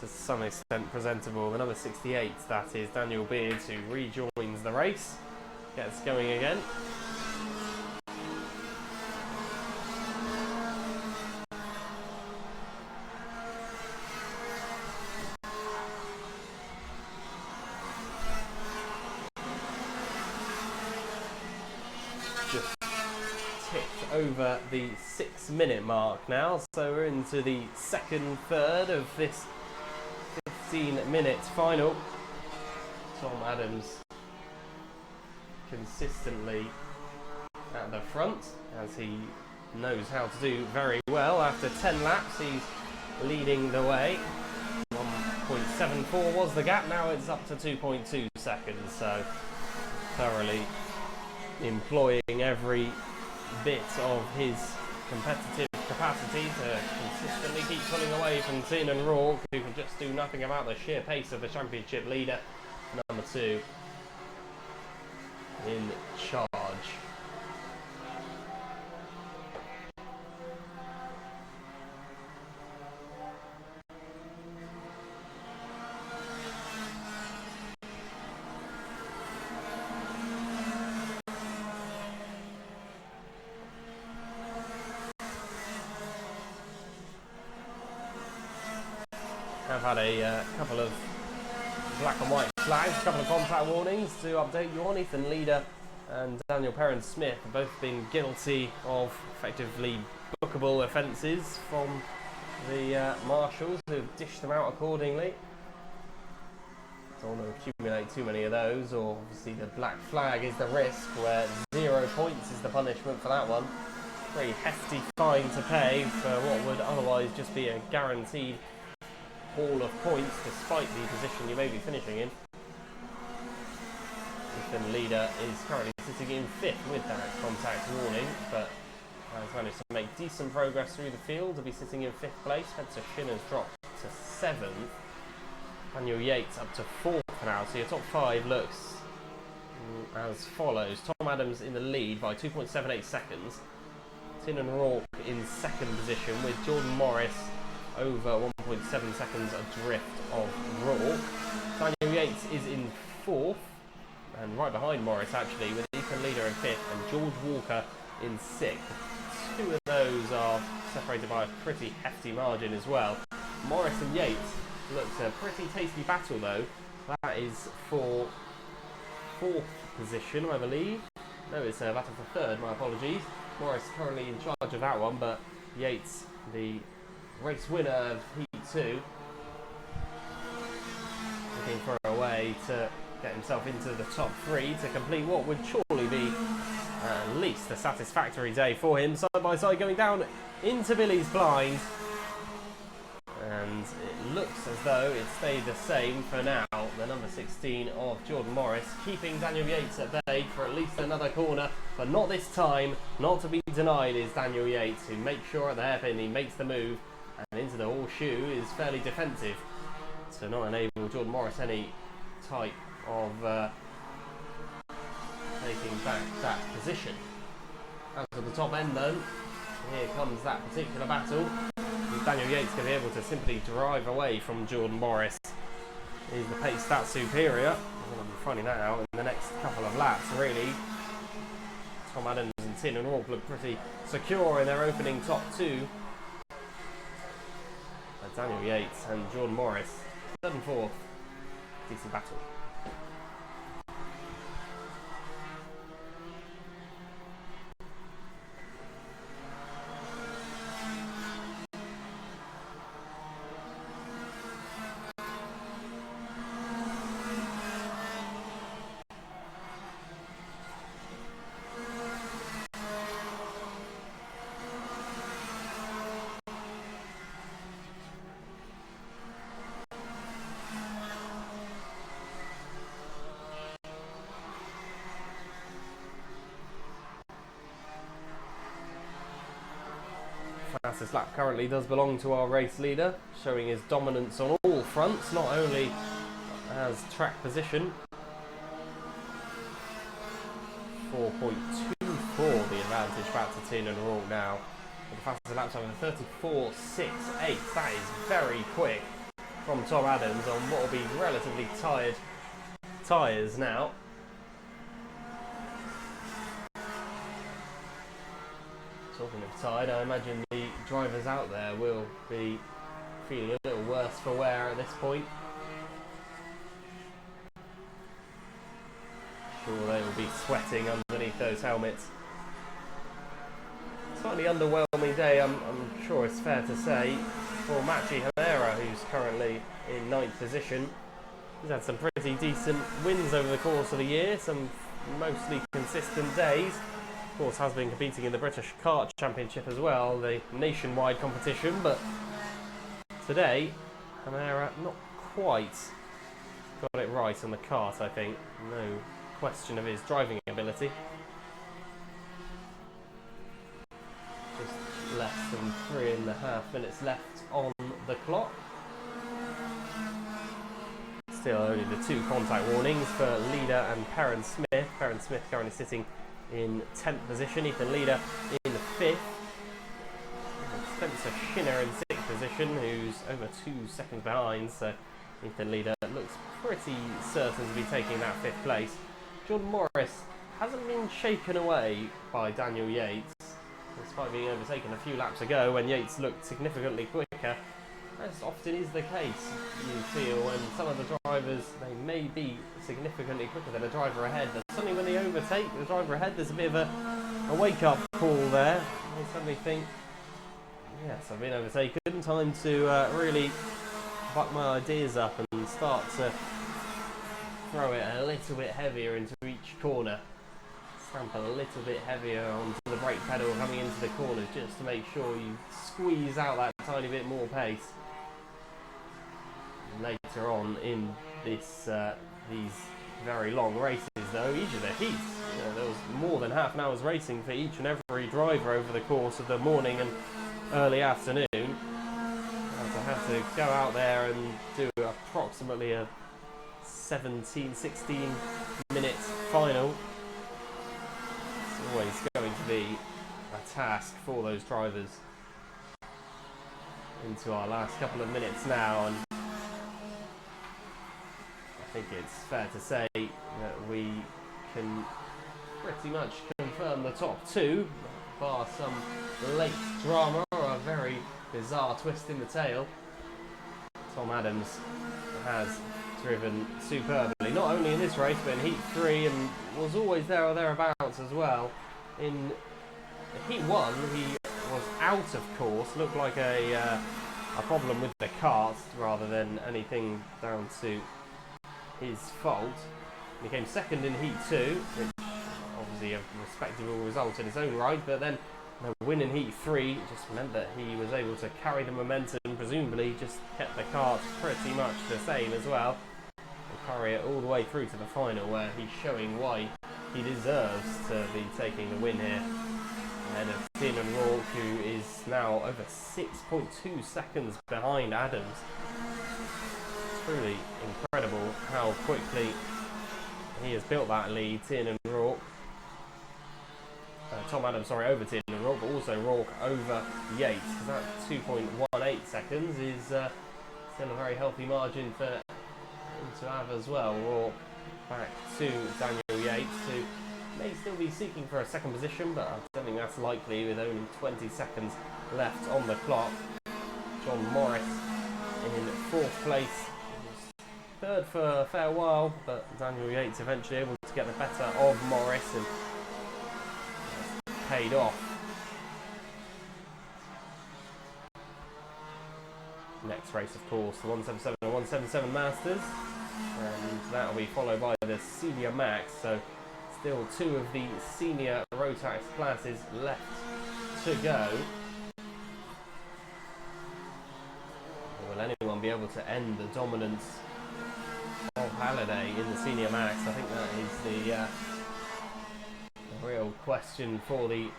to some extent presentable. The number 68, that is Daniel Beards, who rejoins the race, gets going again. Just ticked over the 6-minute mark now, so we're into the second third of this 15-minute final. Tom Adams consistently at the front, as he knows how to do very well. After 10 laps, he's leading the way. 2.74 was the gap, now it's up to 2.2 seconds, so thoroughly employing every bit of his competitive capacity to consistently keep pulling away from Tin and Rourke, who can just do nothing about the sheer pace of the championship leader, number 2, in charge. I've had a couple of black and white flags, a couple of contact warnings to update you on. Ethan Leader and Daniel Perrin-Smith have both been guilty of effectively bookable offences from the marshals, who have dished them out accordingly. Don't want to accumulate too many of those, or obviously the black flag is the risk, where 0 points is the punishment for that one. Pretty hefty fine to pay for what would otherwise just be a guaranteed haul of points, despite the position you may be finishing in. Ethan Leader is currently sitting in 5th with that contact warning, but has managed to make decent progress through the field to be sitting in 5th place. Spencer Shin has dropped to 7th. Daniel Yates up to 4th now, so your top 5 looks as follows. Tom Adams in the lead by 2.78 seconds. Tin and Rourke in 2nd position, with Jordan Morris over 1.7 seconds adrift of Rourke. Daniel Yates is in 4th, and right behind Morris actually, with Ethan Leader in 5th and George Walker in 6th. 2 of those are separated by a pretty hefty margin as well. Morris and Yates looks a pretty tasty battle though. That is for 4th position, I believe. No, it's a battle for 3rd, my apologies. Morris currently in charge of that one, but Yates, the race winner of Heat 2, looking for a way to get himself into the top 3 to complete what would surely be at least a satisfactory day for him. Side by side going down into Billy's blind, and it looks as though it stayed the same for now. The number 16 of Jordan Morris keeping Daniel Yates at bay for at least another corner, but not this time. Not to be denied is Daniel Yates, who makes sure at the hairpin he makes the move, and into the horseshoe is fairly defensive to not enable Jordan Morris any type of taking back that position. As for the top end then, here comes that particular battle. Daniel Yates going to be able to simply drive away from Jordan Morris. Is the pace that superior? We're going to be finding that out in the next couple of laps, really. Tom Adams and Tin and Rourke look pretty secure in their opening top 2. But Daniel Yates and Jordan Morris, 3rd and 4th, decent battle. Fastest lap currently does belong to our race leader, showing his dominance on all fronts, not only as track position. 4.24 the advantage back to Tin and Rourke now. With the fastest lap time of 34.68. That is very quick from Tom Adams on what will be relatively tired tyres now. Talking of tired, I imagine the drivers out there will be feeling a little worse for wear at this point. Sure, they will be sweating underneath those helmets. Slightly underwhelming day, I'm sure it's fair to say, for Machi Herrera, who's currently in 9th position. He's had some pretty decent wins over the course of the year, some mostly consistent days. Of course, has been competing in the British Kart Championship as well, the nationwide competition, but today, Herrera not quite got it right on the kart, I think. No question of his driving ability. Just less than 3.5 minutes left on the clock. Still only the 2 contact warnings for Leader and Perrin Smith. Perrin Smith currently sitting in 10th position, Ethan Leader in 5th. Spencer Shinner in 6th position, who's over 2 seconds behind, so Ethan Leader looks pretty certain to be taking that 5th place. Jordan Morris hasn't been shaken away by Daniel Yates, despite being overtaken a few laps ago when Yates looked significantly quicker. As often is the case, you feel, when some of the drivers, they may be significantly quicker than a driver ahead, but suddenly when they overtake the driver ahead, there's a bit of a wake-up call there. They suddenly think, yes, I've been overtaken, time to really buck my ideas up and start to throw it a little bit heavier into each corner. Stamp a little bit heavier onto the brake pedal coming into the corners, just to make sure you squeeze out that tiny bit more pace. Later on in this these very long races, though, each of the heats, there was more than half an hour's racing for each and every driver over the course of the morning and early afternoon. To have to go out there and do approximately a 16 minute final, it's always going to be a task for those drivers. Into our last couple of minutes now, and I think it's fair to say that we can pretty much confirm the top 2, bar some late drama or a very bizarre twist in the tail. Tom Adams has driven superbly, not only in this race but in Heat 3, and was always there or thereabouts as well. In Heat 1 he was out of course, looked like a problem with the kart rather than anything down to his fault. He came second in Heat 2, which obviously a respectable result in its own right, but then the win in Heat 3 just meant that he was able to carry the momentum, presumably just kept the kart pretty much the same as well, and carry it all the way through to the final, where he's showing why he deserves to be taking the win here. Ahead of Tiernan Rourke, who is now over 6.2 seconds behind Adams. It's truly incredible how quickly he has built that lead. Tiernan Rourke, Tom Adams, sorry, over Tiernan Rourke, but also Rourke over Yates, because that 2.18 seconds is still a very healthy margin for him to have as well. Rourke back to Daniel Yates, who may still be seeking for a second position, but I don't think that's likely with only 20 seconds left on the clock. John Morris in 4th place, third for a fair while, but Daniel Yates eventually able to get the better of Morris and paid off. Next race, of course, the 177 and 177 Masters, and that will be followed by the Senior Max. So still 2 of the senior Rotax classes left to go. Will anyone be able to end the dominance of Halliday in the Senior Max? I think that is the real question for the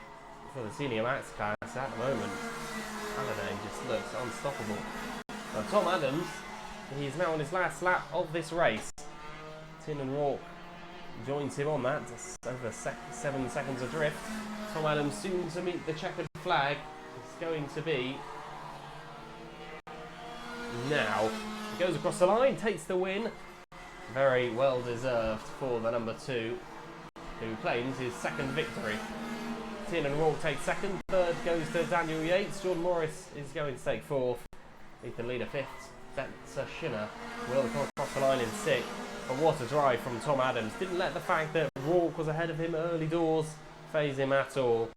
Senior Max class at the moment. Halliday just looks unstoppable. Now, Tom Adams, he's now on his last lap of this race. Tiernan Rourke joins him on that, just over 7 seconds adrift. Tom Adams soon to meet the checkered flag. It's going to be now. He goes across the line, takes the win. Very well deserved for the number 2, who claims his second victory. Tiernan Rourke takes second, third goes to Daniel Yates. Jordan Morris is going to take 4th. Ethan Leader 5th. Spencer Shinner will cross the line in 6th. But what a drive from Tom Adams. Didn't let the fact that Rourke was ahead of him early doors faze him at all.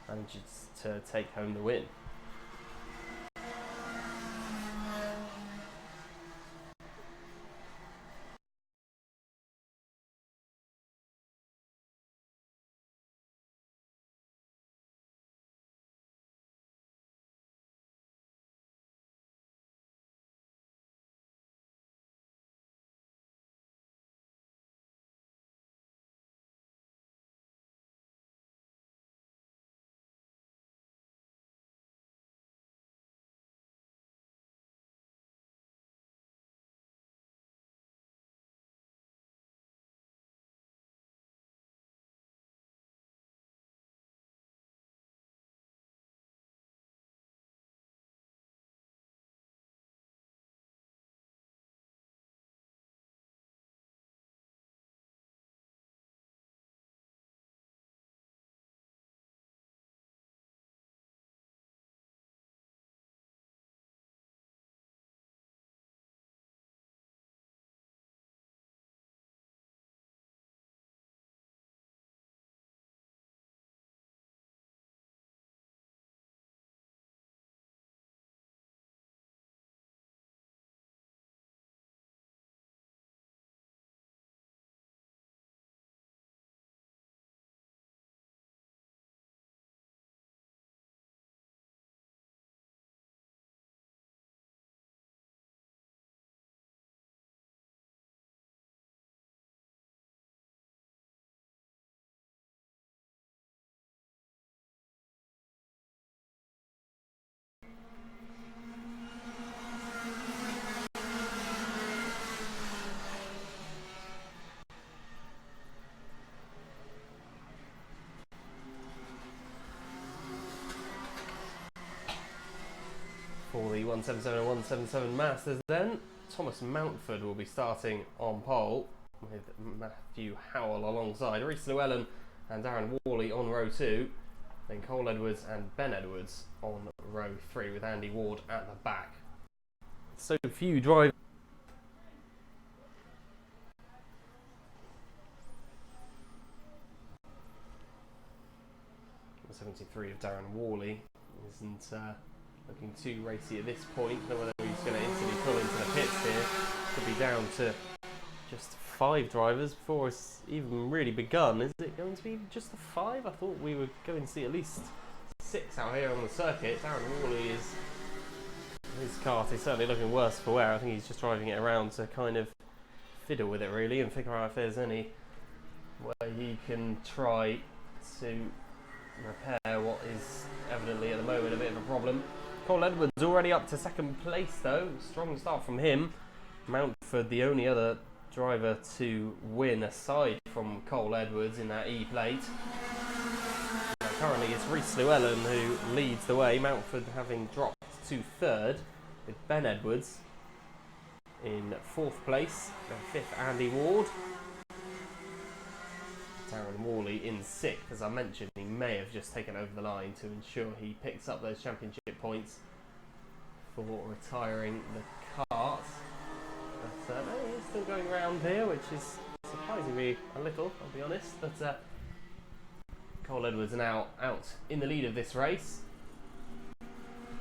And just to take home the win. For the 177 and 177 Masters then, Thomas Mountford will be starting on pole with Matthew Howell alongside Rhys Llewellyn and Darren Worley on row 2, then Cole Edwards and Ben Edwards on row 3 with Andy Ward at the back. So few drivers. 73 of Darren Worley isn't looking too racy at this point. I don't know whether he's going to instantly pull into the pits here. Could be down to just 5 drivers before it's even really begun. Is it going to be just the 5? I thought we were going to see at least 6 out here on the circuit. Darren Worley is... his kart is certainly looking worse for wear. I think he's just driving it around to kind of fiddle with it really and figure out if there's any way he can try to repair what is evidently at the moment a bit of a problem. Cole Edwards already up to 2nd place though. Strong start from him. Mountford the only other driver to win aside from Cole Edwards in that E plate. Now, currently it's Rhys Llewellyn who leads the way. Mountford having dropped to 3rd with Ben Edwards in 4th place. Then 5th Andy Ward. Darren Worley in 6th. As I mentioned, he may have just taken over the line to ensure he picks up those championship points for retiring the kart. But no, he's still going around here, which is surprising me a little, I'll be honest. But Cole Edwards now out in the lead of this race.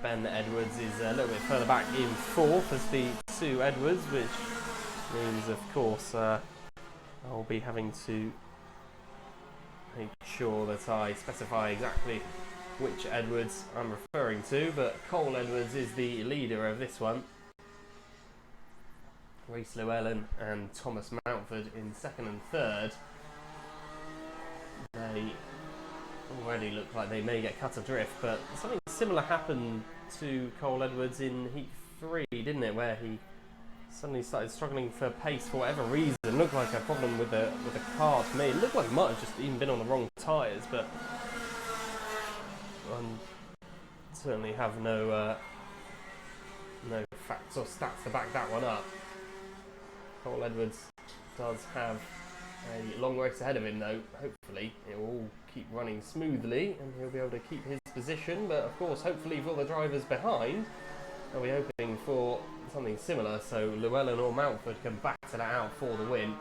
Ben Edwards is a little bit further back in 4th as the Sue Edwards, which means, of course, I'll be having to make sure that I specify exactly which Edwards I'm referring to, but Cole Edwards is the leader of this one. Rhys Llewellyn and Thomas Mountford in 2nd and 3rd. They already look like they may get cut adrift, but something similar happened to Cole Edwards in Heat 3, didn't it, where he suddenly started struggling for pace for whatever reason. Looked like a problem with the car to me. It looked like it might have just even been on the wrong tyres, but certainly have no facts or stats to back that one up. Cole Edwards does have a long race ahead of him though. Hopefully it will all keep running smoothly and he'll be able to keep his position, but of course hopefully for the drivers behind I'll be hoping for something similar so Llewellyn or Mountford can batter that out for the win.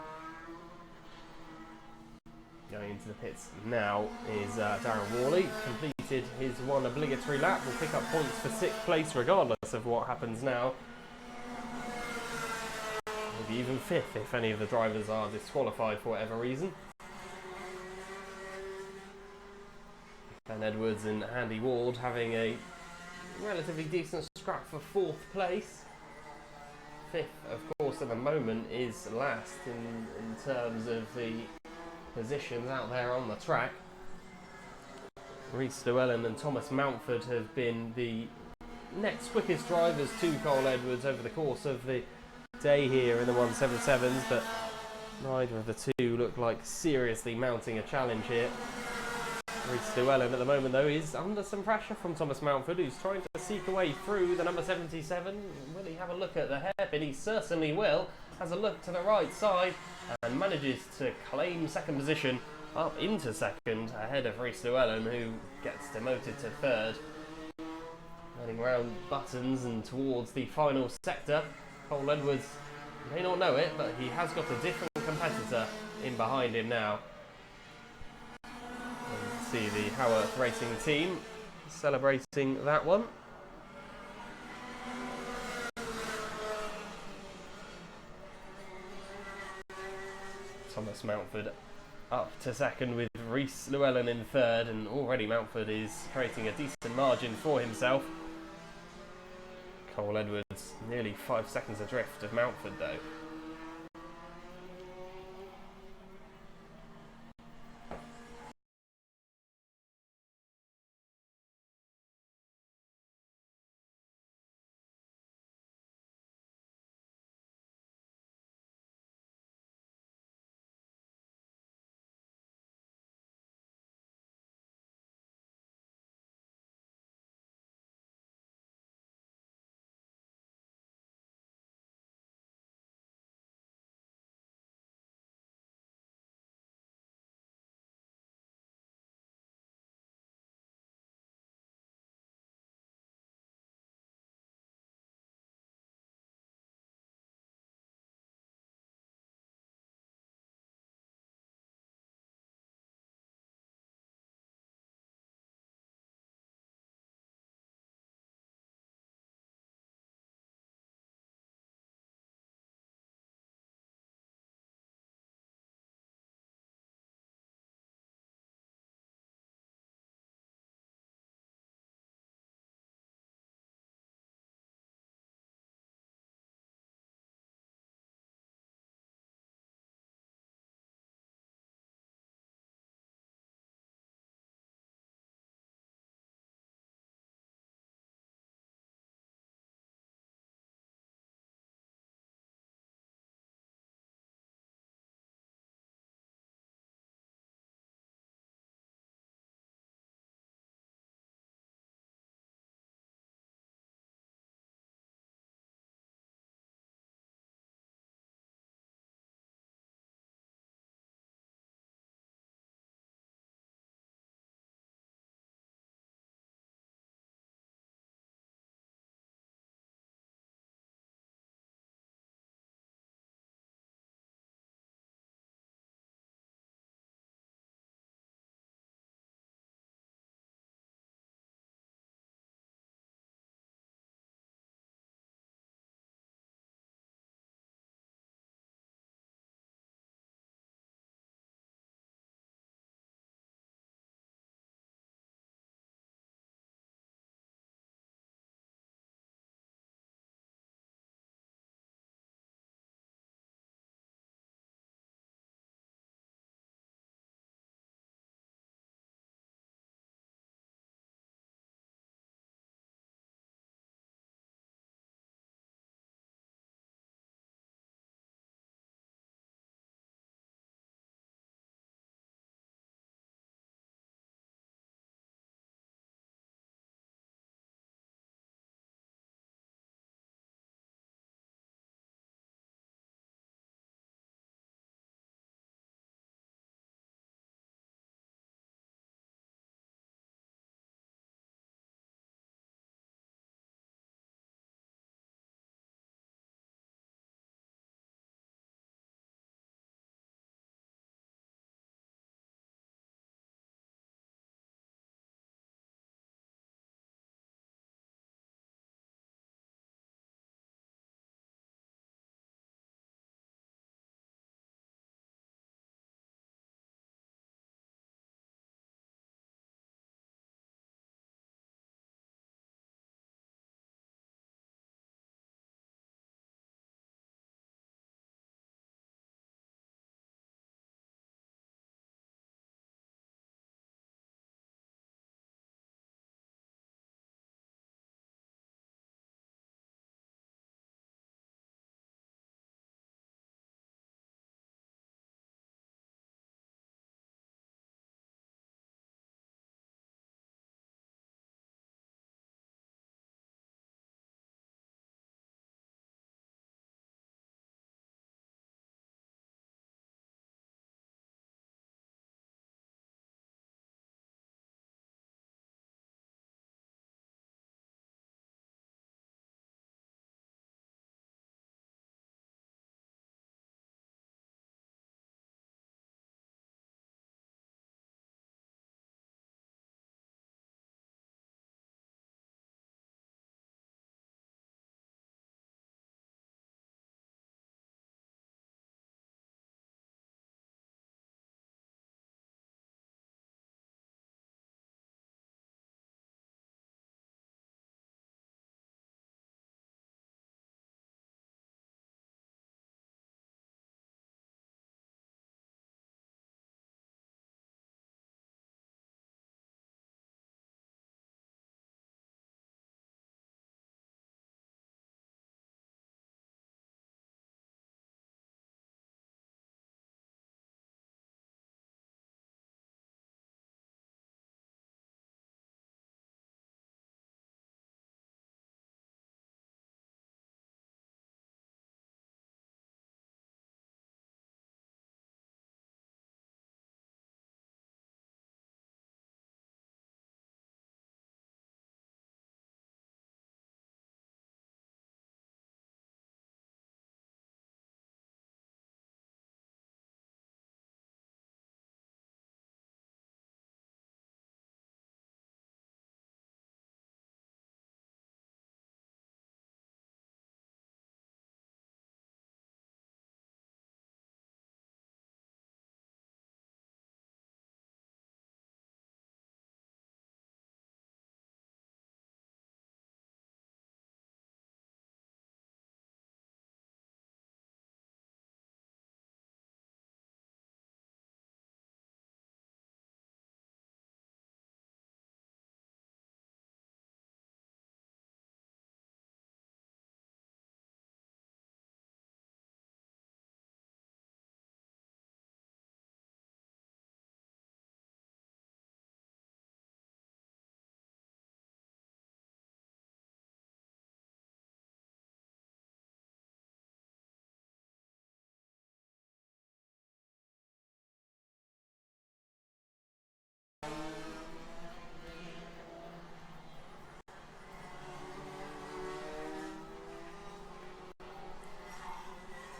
Going into the pits now is Darren Worley. Completed his one obligatory lap. Will pick up points for 6th place regardless of what happens now. Maybe even 5th if any of the drivers are disqualified for whatever reason. Ben Edwards and Andy Ward having a relatively decent scrap for 4th place. 5th, of course, at the moment is last in terms of the positions out there on the track. Rhys Llewellyn and Thomas Mountford have been the next quickest drivers to Cole Edwards over the course of the day here in the 177s, but neither of the two look like seriously mounting a challenge here. Rhys Llewellyn at the moment though is under some pressure from Thomas Mountford, who's trying to seek a way through the number 77. Will he have a look at the hairpin? He certainly will. Has a look to the right side and manages to claim 2nd position up into 2nd ahead of Rhys Llewellyn, who gets demoted to 3rd. Running around buttons and towards the final sector. Cole Edwards may not know it, but he has got a different competitor in behind him now. See the Howarth Racing team celebrating that one. Thomas Mountford up to 2nd with Rhys Llewellyn in 3rd, and already Mountford is creating a decent margin for himself. Cole Edwards nearly 5 seconds adrift of Mountford though.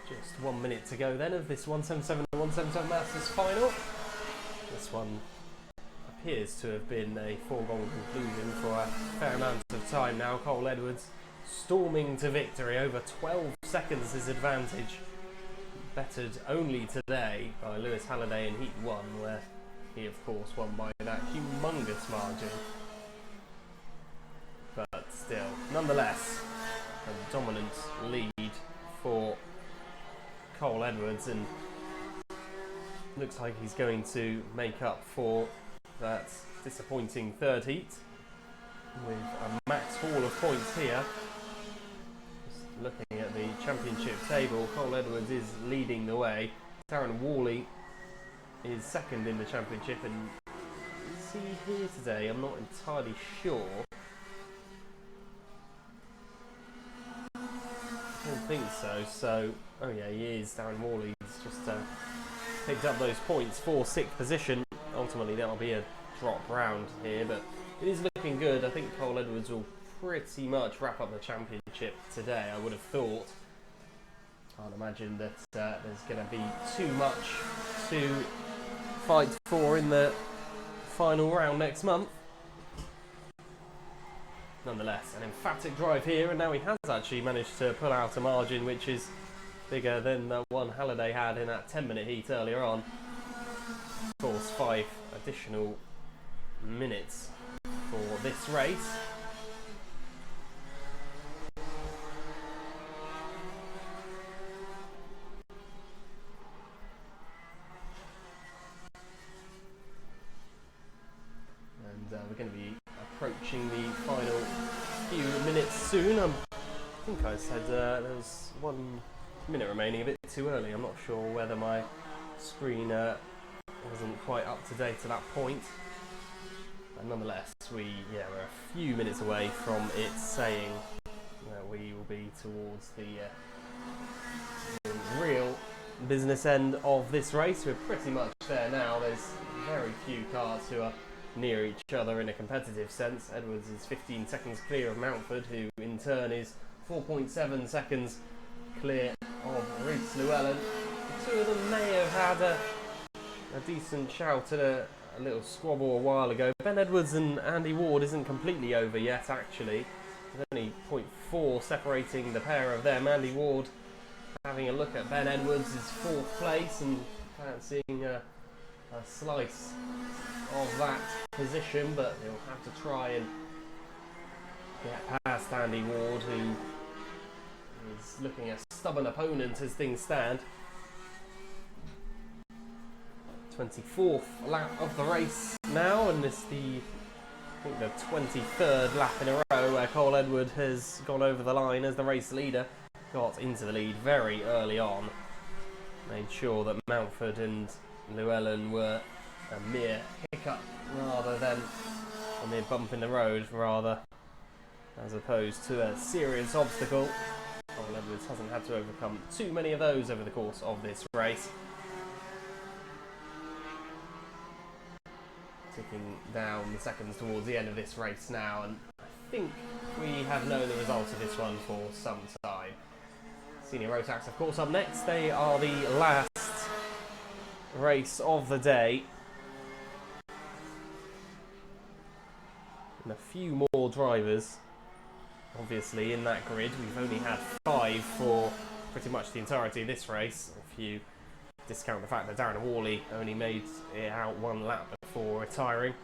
Just 1 minute to go then of this 177 and 177 Masters final. This one appears to have been a foregone conclusion for a fair amount of time now. Cole Edwards storming to victory, over 12 seconds his advantage. Bettered only today by Lewis Halliday in Heat 1, where he of course won by that humongous margin. But still, nonetheless, a dominant lead for Cole Edwards, and looks like he's going to make up for that disappointing third heat with a max haul of points here. Just looking at the championship table, Cole Edwards is leading the way. Darren Worley is second in the championship, and is he here today? I'm not entirely sure. I don't think so. So, oh yeah, he is. Darren Worley's just picked up those points for 6th position. Ultimately, that'll be a drop round here, but it is looking good. I think Cole Edwards will pretty much wrap up the championship today, I would have thought. Can't imagine that there's going to be too much to fight for in the final round next month. Nonetheless, an emphatic drive here, and now he has actually managed to pull out a margin which is bigger than the one Halliday had in that 10-minute heat earlier on. Of course, 5 additional minutes for this race. And we're going to be approaching the final few minutes soon. I think I said there was 1 minute remaining, a bit too early. I'm not sure whether my screen wasn't quite up to date at that point. But nonetheless, we're a few minutes away from it saying that we will be towards the real business end of this race. We're pretty much there now. There's very few cars who are near each other in a competitive sense. Edwards is 15 seconds clear of Mountford, who in turn is 4.7 seconds clear of Reece Llewellyn. The two of them may have had a decent shout at a little squabble a while ago. Ben Edwards and Andy Ward isn't completely over yet, actually. There's only 0.4 separating the pair of them. Andy Ward having a look at Ben Edwards' 4th place and fancying a slice of that position, but he'll have to try and get past Andy Ward, who is looking a stubborn opponent as things stand. 24th lap of the race now, and it's the 23rd lap in a row where Cole Edwards has gone over the line as the race leader. Got into the lead very early on, made sure that Mountford and Llewellyn were a mere hiccup rather than a mere bump in the road, rather, as opposed to a serious obstacle. Cole Edwards hasn't had to overcome too many of those over the course of this race. Ticking down the seconds towards the end of this race now, and I think we have known the results of this one for some time. Senior Rotax, of course, up next. They are the last race of the day. And a few more drivers, obviously, in that grid. We've only had 5 for pretty much the entirety of this race. If you discount the fact that Darren Worley only made it out 1 lap before retiring.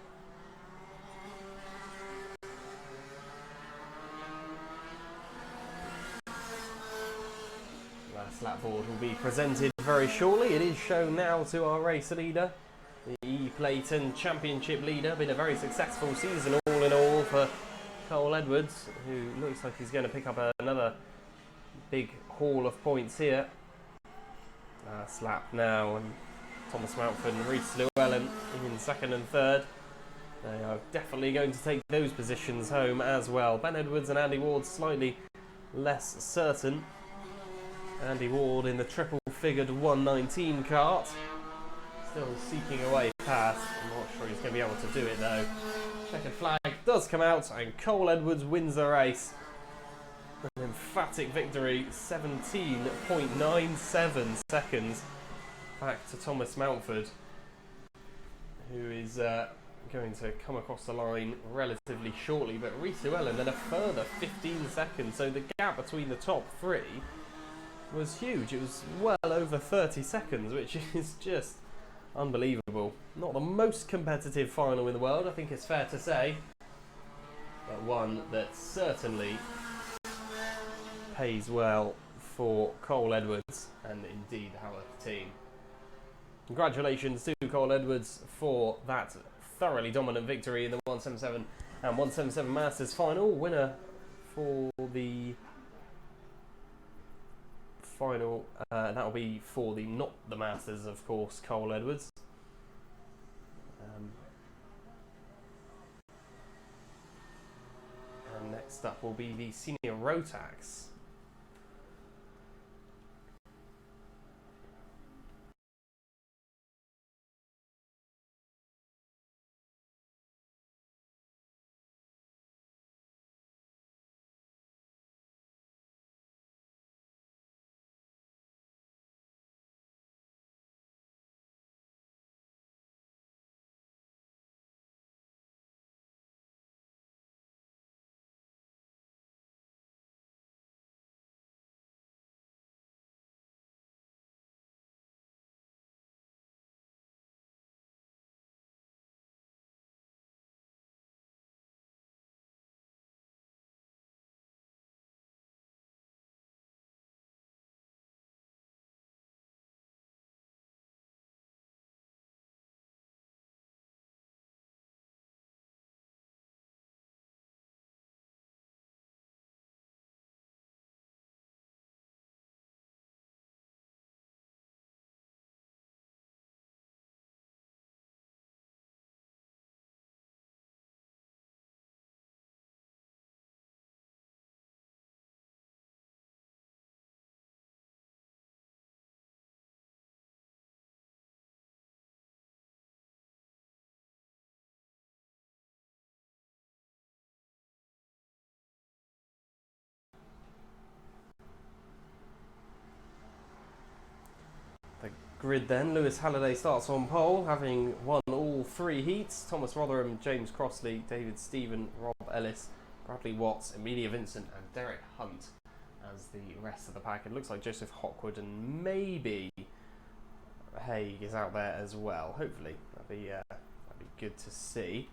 Last lap board will be presented very shortly. It is shown now to our race leader, the E-Playton Championship leader. Been a very successful season all in all for Cole Edwards, who looks like he's going to pick up another big haul of points here. Last lap now, and Thomas Mountford and Reece Llewellyn in 2nd and 3rd. They are definitely going to take those positions home as well. Ben Edwards and Andy Ward slightly less certain. Andy Ward in the triple-figured 119 kart. still seeking a way past. I'm not sure he's going to be able to do it though. Checkered flag does come out and Cole Edwards wins the race. An emphatic victory, 17.97 seconds back to Thomas Mountford, who is going to come across the line relatively shortly, but Rhys Llewellyn then a further 15 seconds, so the gap between the top three was huge. It was well over 30 seconds, which is just unbelievable. Not the most competitive final in the world, I think it's fair to say, but one that certainly pays well for Cole Edwards and indeed the Haworth team. Congratulations to Cole Edwards for that thoroughly dominant victory in the 177 and 177 Masters final. Winner for the final, that will be for the not the Masters, of course, Cole Edwards. And next up will be the Senior Rotax. Grid then, Lewis Halliday starts on pole, having won all three heats. Thomas Rotherham, James Crossley, David Stephen, Rob Ellis, Bradley Watts, Amelia Vincent and Derek Hunt as the rest of the pack. It looks like Joseph Hawkwood and maybe Haig is out there as well. Hopefully, that'd be good to see.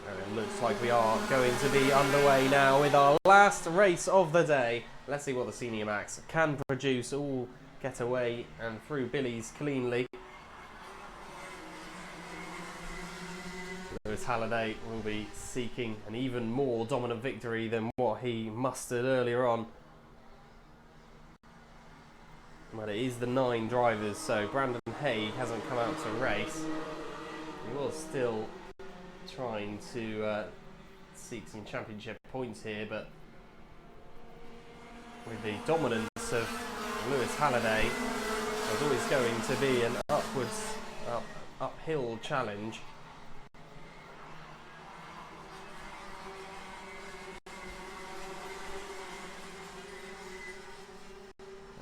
It looks like we are going to be underway now with our last race of the day. Let's see what the Senior Max can produce. All get away and through Billy's cleanly. Lewis Halliday will be seeking an even more dominant victory than what he mustered earlier on. But it is the 9 drivers, so Brandon Haig hasn't come out to race. He was still trying to seek some championship points here, but with the dominance of Lewis Halliday, there's always going to be an uphill challenge.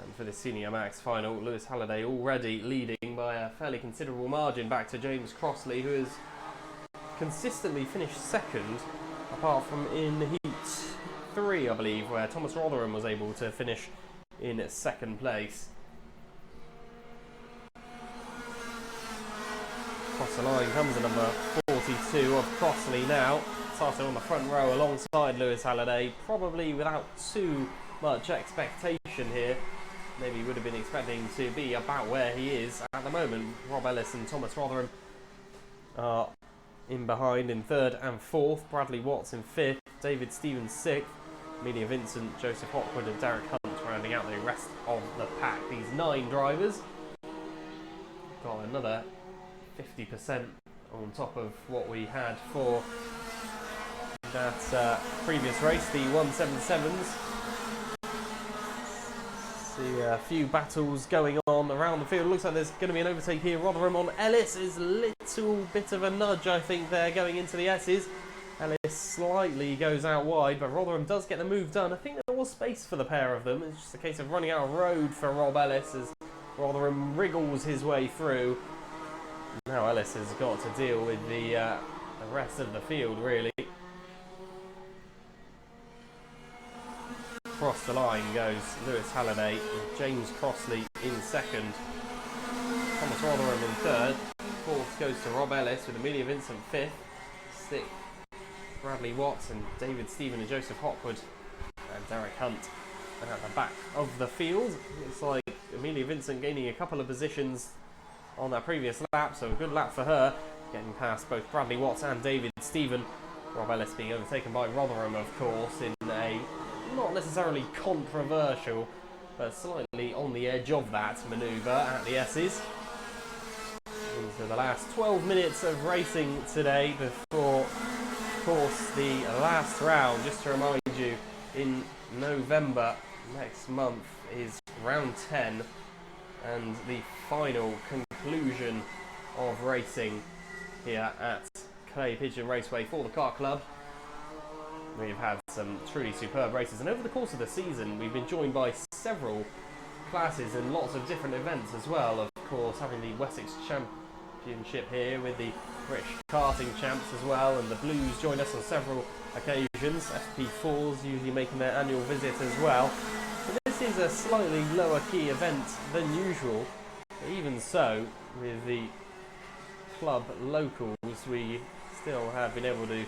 And for the Senior Max final, Lewis Halliday already leading by a fairly considerable margin back to James Crossley, who has consistently finished second, apart from in Heat 3, I believe, where Thomas Rotherham was able to finish in second place. Across the line comes the number 42 of Crossley now, starting on the front row alongside Lewis Halliday, probably without too much expectation here. Maybe would have been expecting to be about where he is at the moment. Rob Ellis and Thomas Rotherham are in behind in 3rd and 4th, Bradley Watts in 5th, David Stevens 6th, Amelia Vincent, Joseph Hawkwood and Derek Hunt rounding out the rest of the pack. These 9 drivers got another 50% on top of what we had for that previous race, the 177s. See a few battles going on around the field. Looks like there's going to be an overtake here. Rotherham on Ellis is a little bit of a nudge, I think, there going into the S's. Ellis slightly goes out wide, but Rotherham does get the move done. I think there was space for the pair of them. It's just a case of running out of road for Rob Ellis as Rotherham wriggles his way through. Now Ellis has got to deal with the rest of the field, really. Across the line goes Lewis Halliday, with James Crossley in second. Thomas Rotherham in third. Fourth goes to Rob Ellis with Amelia Vincent fifth. Sixth, Bradley Watts and David Stephen and Joseph Hopwood and Derek Hunt. And at the back of the field, it's like Amelia Vincent gaining a couple of positions on that previous lap, so a good lap for her, getting past both Bradley Watts and David Stephen. Rob Ellis being overtaken by Rotherham, of course, in a not necessarily controversial, but slightly on the edge of that manoeuvre at the S's. Into the last 12 minutes of racing today before, of course, the last round. Just to remind you, in November next month is round 10 and the final conclusion of racing here at Clay Pigeon Raceway for the Kart Club. We've had some truly superb races, and over the course of the season we've been joined by several classes and lots of different events as well. Of course, having the Wessex Championship here with the British Karting Champs as well, and the Blues join us on several occasions. FP4s usually making their annual visit as well. But this is a slightly lower key event than usual. But even so, with the club locals, we still have been able to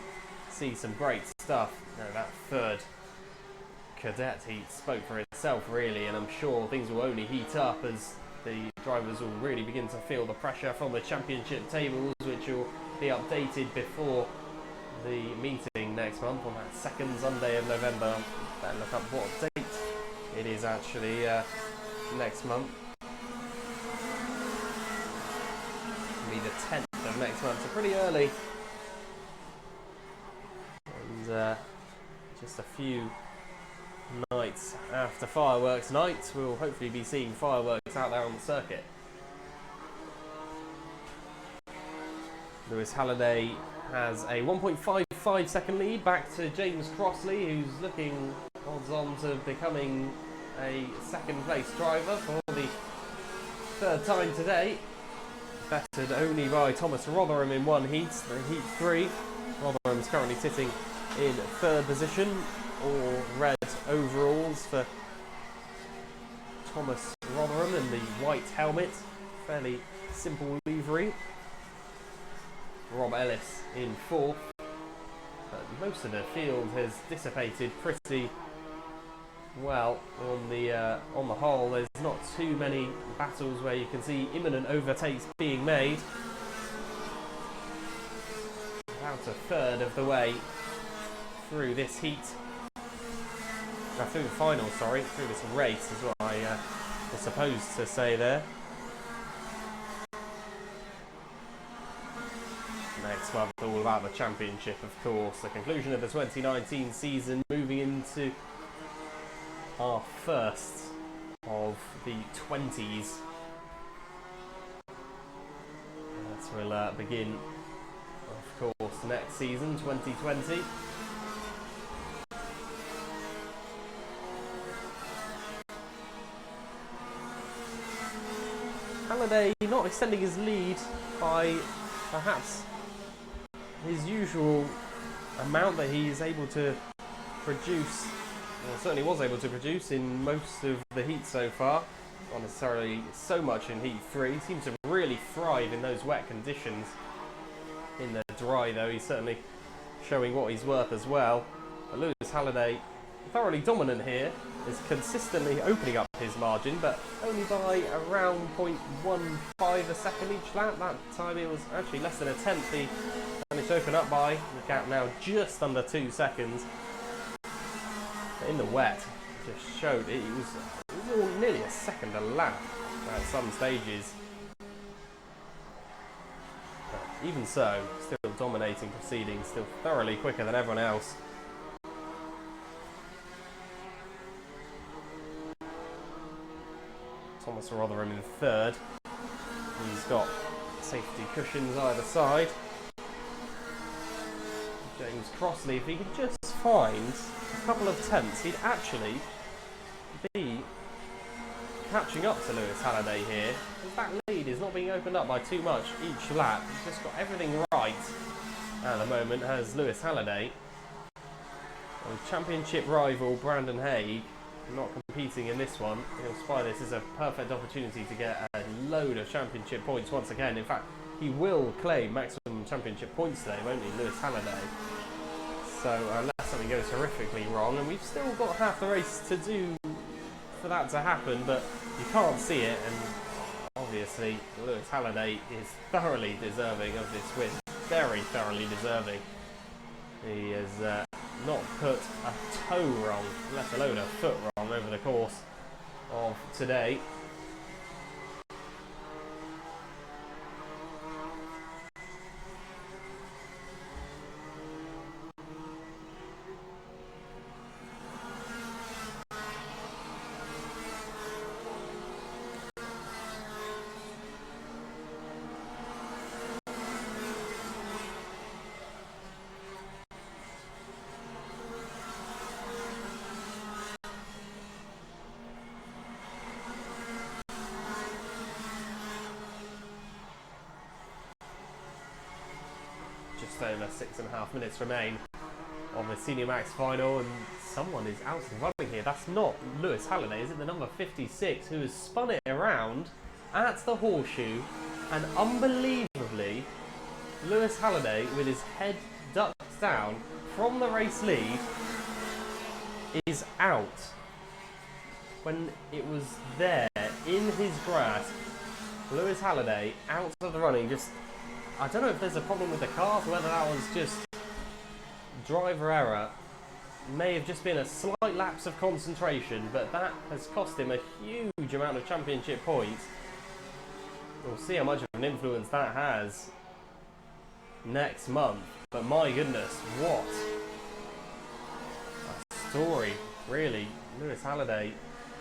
see some great stuff. That third cadet heat spoke for itself, really, and I'm sure things will only heat up as the drivers will really begin to feel the pressure from the championship tables, which will be updated before the meeting next month on that second Sunday of November. Better look up what date it is actually next month. It'll be the 10th of next month, so pretty early. And just a few nights after fireworks night, we'll hopefully be seeing fireworks out there on the circuit. Lewis Halliday has a 1.55 second lead back to James Crossley, who's looking odds on to becoming a second place driver for the third time today. Bettered only by Thomas Rotherham in one heat, heat 3. Rotherham's currently sitting in third position, all red overalls for Thomas Rotherham and the white helmet, fairly simple livery. Rob Ellis in fourth, but most of the field has dissipated pretty well on the whole. There's not too many battles where you can see imminent overtakes being made. About a third of the way through this heat, through the final, sorry, through this race is what I was supposed to say there. Next month, all about the championship, of course. The conclusion of the 2019 season, moving into our first of the 20s. That will begin, of course, next season, 2020. Halliday not extending his lead by perhaps his usual amount that he is able to produce, or certainly was able to produce in most of the heats so far. Not necessarily so much in heat 3. He seems to really thrive in those wet conditions. In the dry though, he's certainly showing what he's worth as well. But Lewis Halliday, thoroughly dominant here, is consistently opening up his margin, but only by around 0.15 a second each lap. That time it was actually less than a tenth he managed to open up by. The gap now just under 2 seconds. But in the wet, it just showed it was nearly a second a lap at some stages. But even so, still dominating proceedings, still thoroughly quicker than everyone else. Thomas Rotherham in third. He's got safety cushions either side. James Crossley, if he could just find a couple of tenths, he'd actually be catching up to Lewis Halliday here. That lead is not being opened up by too much each lap. He's just got everything right at the moment, has Lewis Halliday. And championship rival Brandon Haig not competing in this one. He'll spy this as a perfect opportunity to get a load of championship points once again. In fact, he will claim maximum championship points today, won't he, Lewis Halliday? So unless something goes horrifically wrong, and we've still got half the race to do for that to happen, but you can't see it, and obviously Lewis Halliday is thoroughly deserving of this win. Very thoroughly deserving. He has not put a toe wrong, let alone a foot wrong over the course of today. Just over 6.5 minutes remain on the Senior Max final, and someone is out and running here. That's not Lewis Halliday, is it? The number 56, who has spun it around at the horseshoe, and unbelievably, Lewis Halliday, with his head ducked down from the race lead, is out when it was there in his grasp. Lewis Halliday out of the running. Just, I don't know if there's a problem with the cars, whether that was just driver error. May have just been a slight lapse of concentration, but that has cost him a huge amount of championship points. We'll see how much of an influence that has next month. But my goodness, what a story, really. Lewis Halliday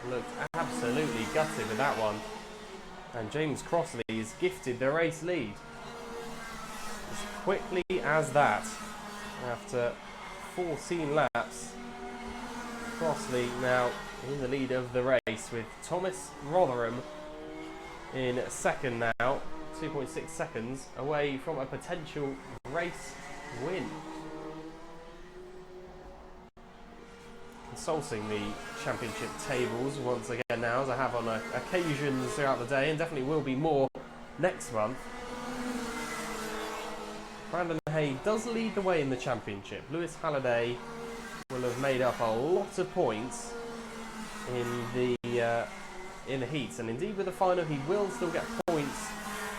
looked absolutely gutted with that one. And James Crossley is gifted the race lead. As quickly as that, after 14 laps, Crossley now in the lead of the race, with Thomas Rotherham in second now, 2.6 seconds away from a potential race win. Consulting the championship tables once again now, as I have on occasions throughout the day, and definitely will be more next month. Brandon Haig does lead the way in the championship. Lewis Halliday will have made up a lot of points in the heats, and indeed with the final he will still get points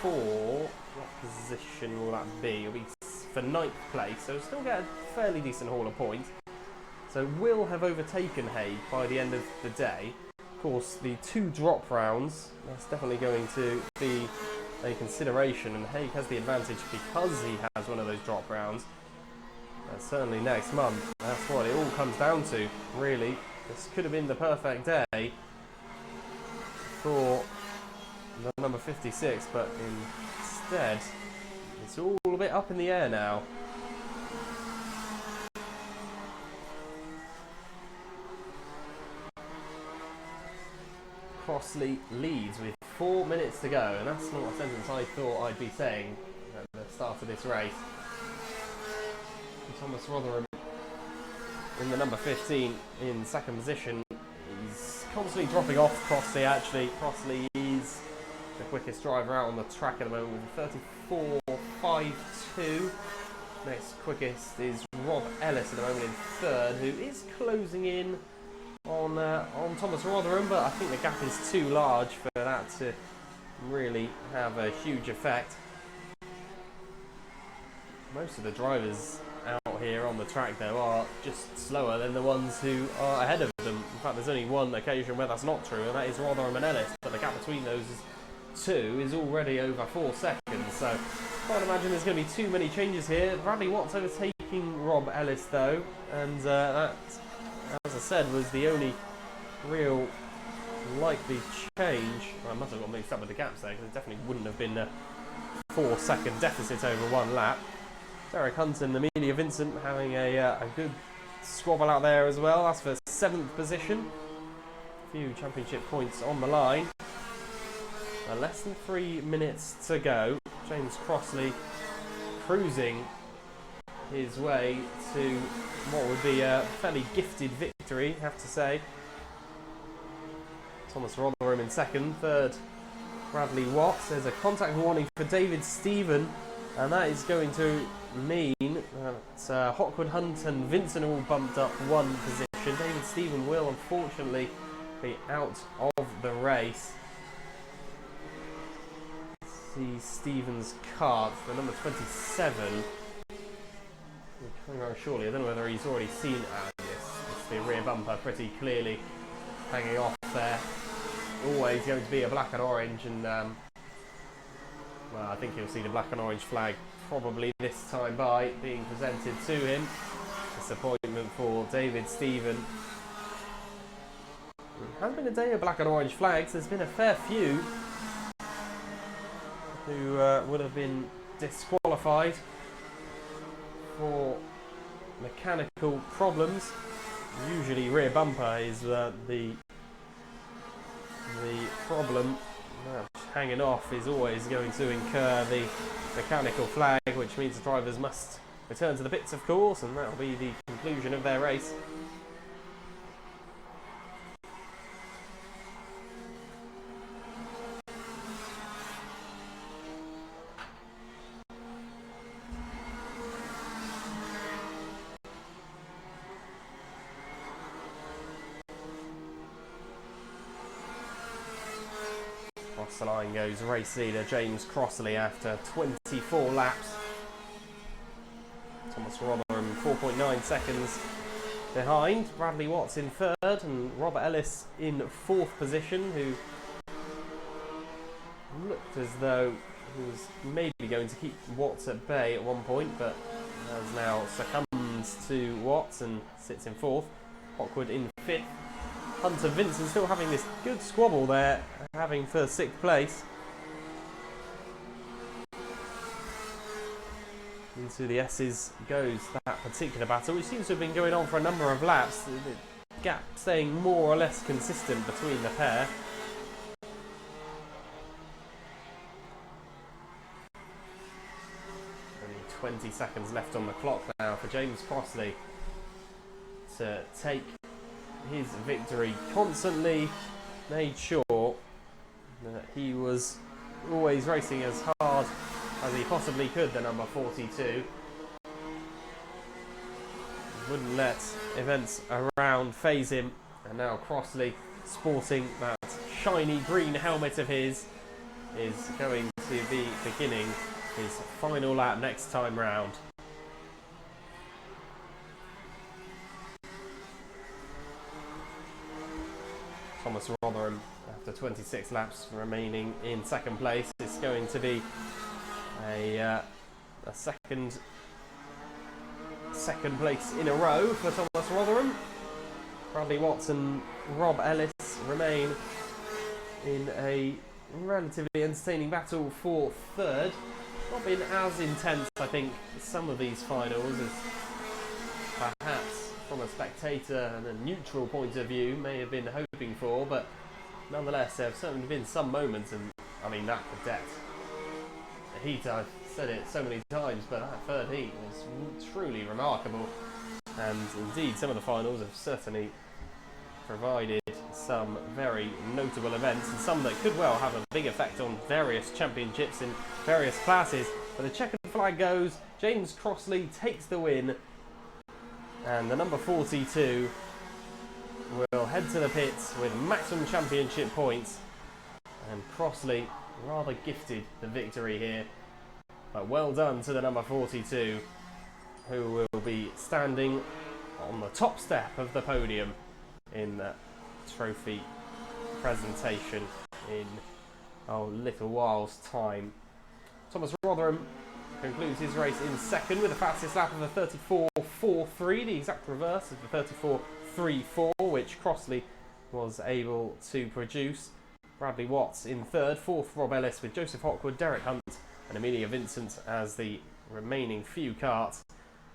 for, what position will that be? It'll be for 9th place, so he'll still get a fairly decent haul of points. So will have overtaken Haig by the end of the day. Of course, the 2 drop rounds, that's definitely going to be a consideration, and Haig has the advantage because he has one of those drop rounds. Certainly next month, that's what it all comes down to, really. This could have been the perfect day for the number 56, but instead it's all a bit up in the air now. Crossley leads with 4 minutes to go, and that's not a sentence I thought I'd be saying at the start of this race. Thomas Rotherham in the number 15 in second position. He's constantly dropping off Crossley, actually. Crossley is the quickest driver out on the track at the moment with 34.52. Next quickest is Rob Ellis at the moment in third, who is closing in on Thomas Rotherham, but I think the gap is too large for that to really have a huge effect. Most of the drivers out here on the track, though, are just slower than the ones who are ahead of them. In fact, there's only one occasion where that's not true, and that is Rotherham and Ellis, but the gap between those two is already over 4 seconds, so I can't imagine there's going to be too many changes here. Bradley Watts overtaking Rob Ellis, though, and that, as I said, was the only real likely change. I must have got mixed up with the gaps there because it definitely wouldn't have been a 4-second deficit over one lap. Derek Hunt and Amelia Vincent having a good squabble out there as well. That's for 7th position. A few championship points on the line. Less than 3 minutes to go. James Crossley cruising his way to what would be a fairly gifted victory, I have to say. Thomas Rotherham in 2nd, 3rd Bradley Watts. There's a contact warning for David Stephen, and that is going to mean that Hawkwood, Hunt and Vincent all bumped up 1 position. David Stephen will unfortunately be out of the race. See Stephen's Kart, the number 27. Coming around shortly. I don't know whether he's already seen. Yes, it's the rear bumper pretty clearly hanging off there. Always going to be a black and orange, and well, I think he'll see the black and orange flag probably this time by being presented to him. Disappointment for David Stephen. It hasn't been a day of black and orange flags. There's been a fair few who would have been disqualified for mechanical problems. Usually rear bumper is the problem. Hanging off is always going to incur the mechanical flag, which means the drivers must return to the pits, of course, and that'll be the conclusion of their race. Across the line goes race leader James Crossley after 24 laps. Thomas Rotherham 4.9 seconds behind. Bradley Watts in 3rd and Robert Ellis in 4th position, who looked as though he was maybe going to keep Watts at bay at one point, but has now succumbed to Watts and sits in 4th. Hawkwood in 5th. Hunter Vincent still having this good squabble there, having for 6th place. Into the S's goes that particular battle, which seems to have been going on for a number of laps. The gap staying more or less consistent between the pair. Only 20 seconds left on the clock now for James Crossley to take his victory. Constantly made sure that he was always racing as hard as he possibly could, the number 42. Wouldn't let events around phase him, and now Crossley, sporting that shiny green helmet of his, is going to be beginning his final lap next time round. Thomas Rotherham, after 26 laps remaining in 2nd place, it's going to be a second place in a row for Thomas Rotherham. Bradley Watts and Rob Ellis remain in a relatively entertaining battle for 3rd. Not been as intense, I think, as some of these finals as perhaps from a spectator and a neutral point of view may have been hoping for, but nonetheless there have certainly been some moments, and I mean that cadet heat, I've said it so many times, but that 3rd heat was truly remarkable, and indeed some of the finals have certainly provided some very notable events, and some that could well have a big effect on various championships in various classes. But the checkered flag goes, James Crossley takes the win, and the number 42 will head to the pits with maximum championship points, and Crossley rather gifted the victory here, but well done to the number 42, who will be standing on the top step of the podium in the trophy presentation in a little while's time. Thomas Rotherham concludes his race in 2nd with the fastest lap of a 34.43, the exact reverse of the 34.34, which Crossley was able to produce. Bradley Watts in third, fourth Rob Ellis with Joseph Hawkwood, Derek Hunt and Amelia Vincent as the remaining few karts.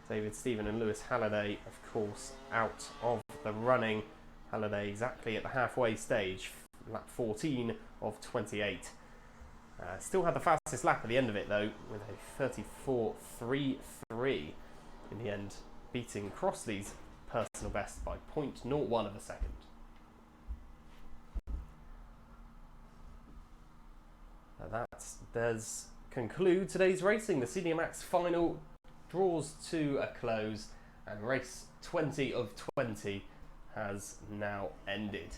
David Stephen and Lewis Halliday, of course, out of the running. Halliday exactly at the halfway stage, lap 14 of 28. Still had the fastest lap at the end of it though, with a 34.33 in the end, beating Crossley's personal best by 0.01 of a second. That does conclude today's racing. The Senior Max final draws to a close and race 20 of 20 has now ended.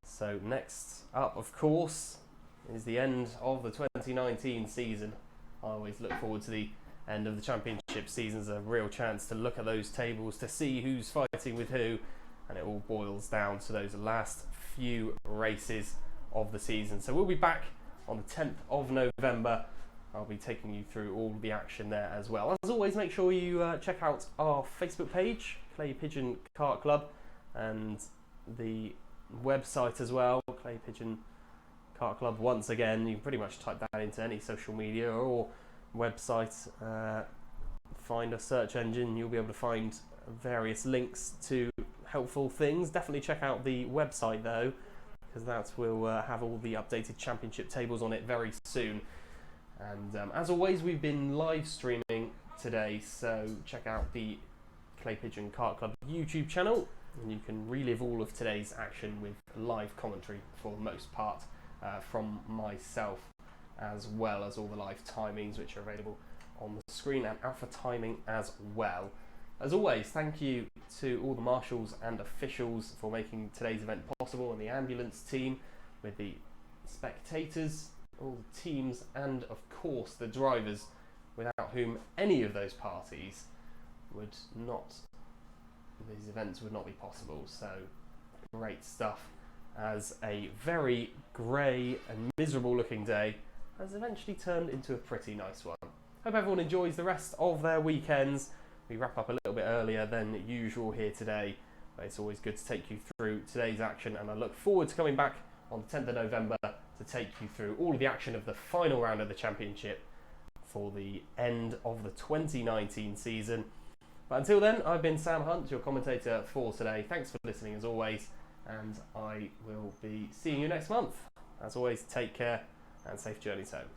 So next up, of course, is the end of the 2019 season. I always look forward to the end of the championship season as a real chance to look at those tables to see who's fighting with who, and it all boils down to those last few races of the season. So we'll be back on the 10th of November. I'll be taking you through all the action there as well. As always, make sure you check out our Facebook page, Clay Pigeon Kart Club, and the website as well, Clay Pigeon Kart Club. Once again, you can pretty much type that into any social media or website. Find a search engine, you'll be able to find various links to helpful things. Definitely check out the website though, because that will have all the updated championship tables on it very soon. And as always, we've been live streaming today, so check out the Clay Pigeon Kart Club YouTube channel and you can relive all of today's action with live commentary for the most part from myself, as well as all the live timings which are available on the screen and alpha timing as well. As always, thank you to all the marshals and officials for making today's event possible, and the ambulance team with the spectators, all the teams, and of course the drivers, without whom any of those parties would not, these events would not be possible. So great stuff, as a very grey and miserable looking day has eventually turned into a pretty nice one. Hope everyone enjoys the rest of their weekends. We wrap up a little bit earlier than usual here today, but it's always good to take you through today's action, and I look forward to coming back on the 10th of November to take you through all of the action of the final round of the championship for the end of the 2019 season. But until then, I've been Sam Hunt, your commentator for today. Thanks for listening as always, and I will be seeing you next month. As always, take care and safe journeys home.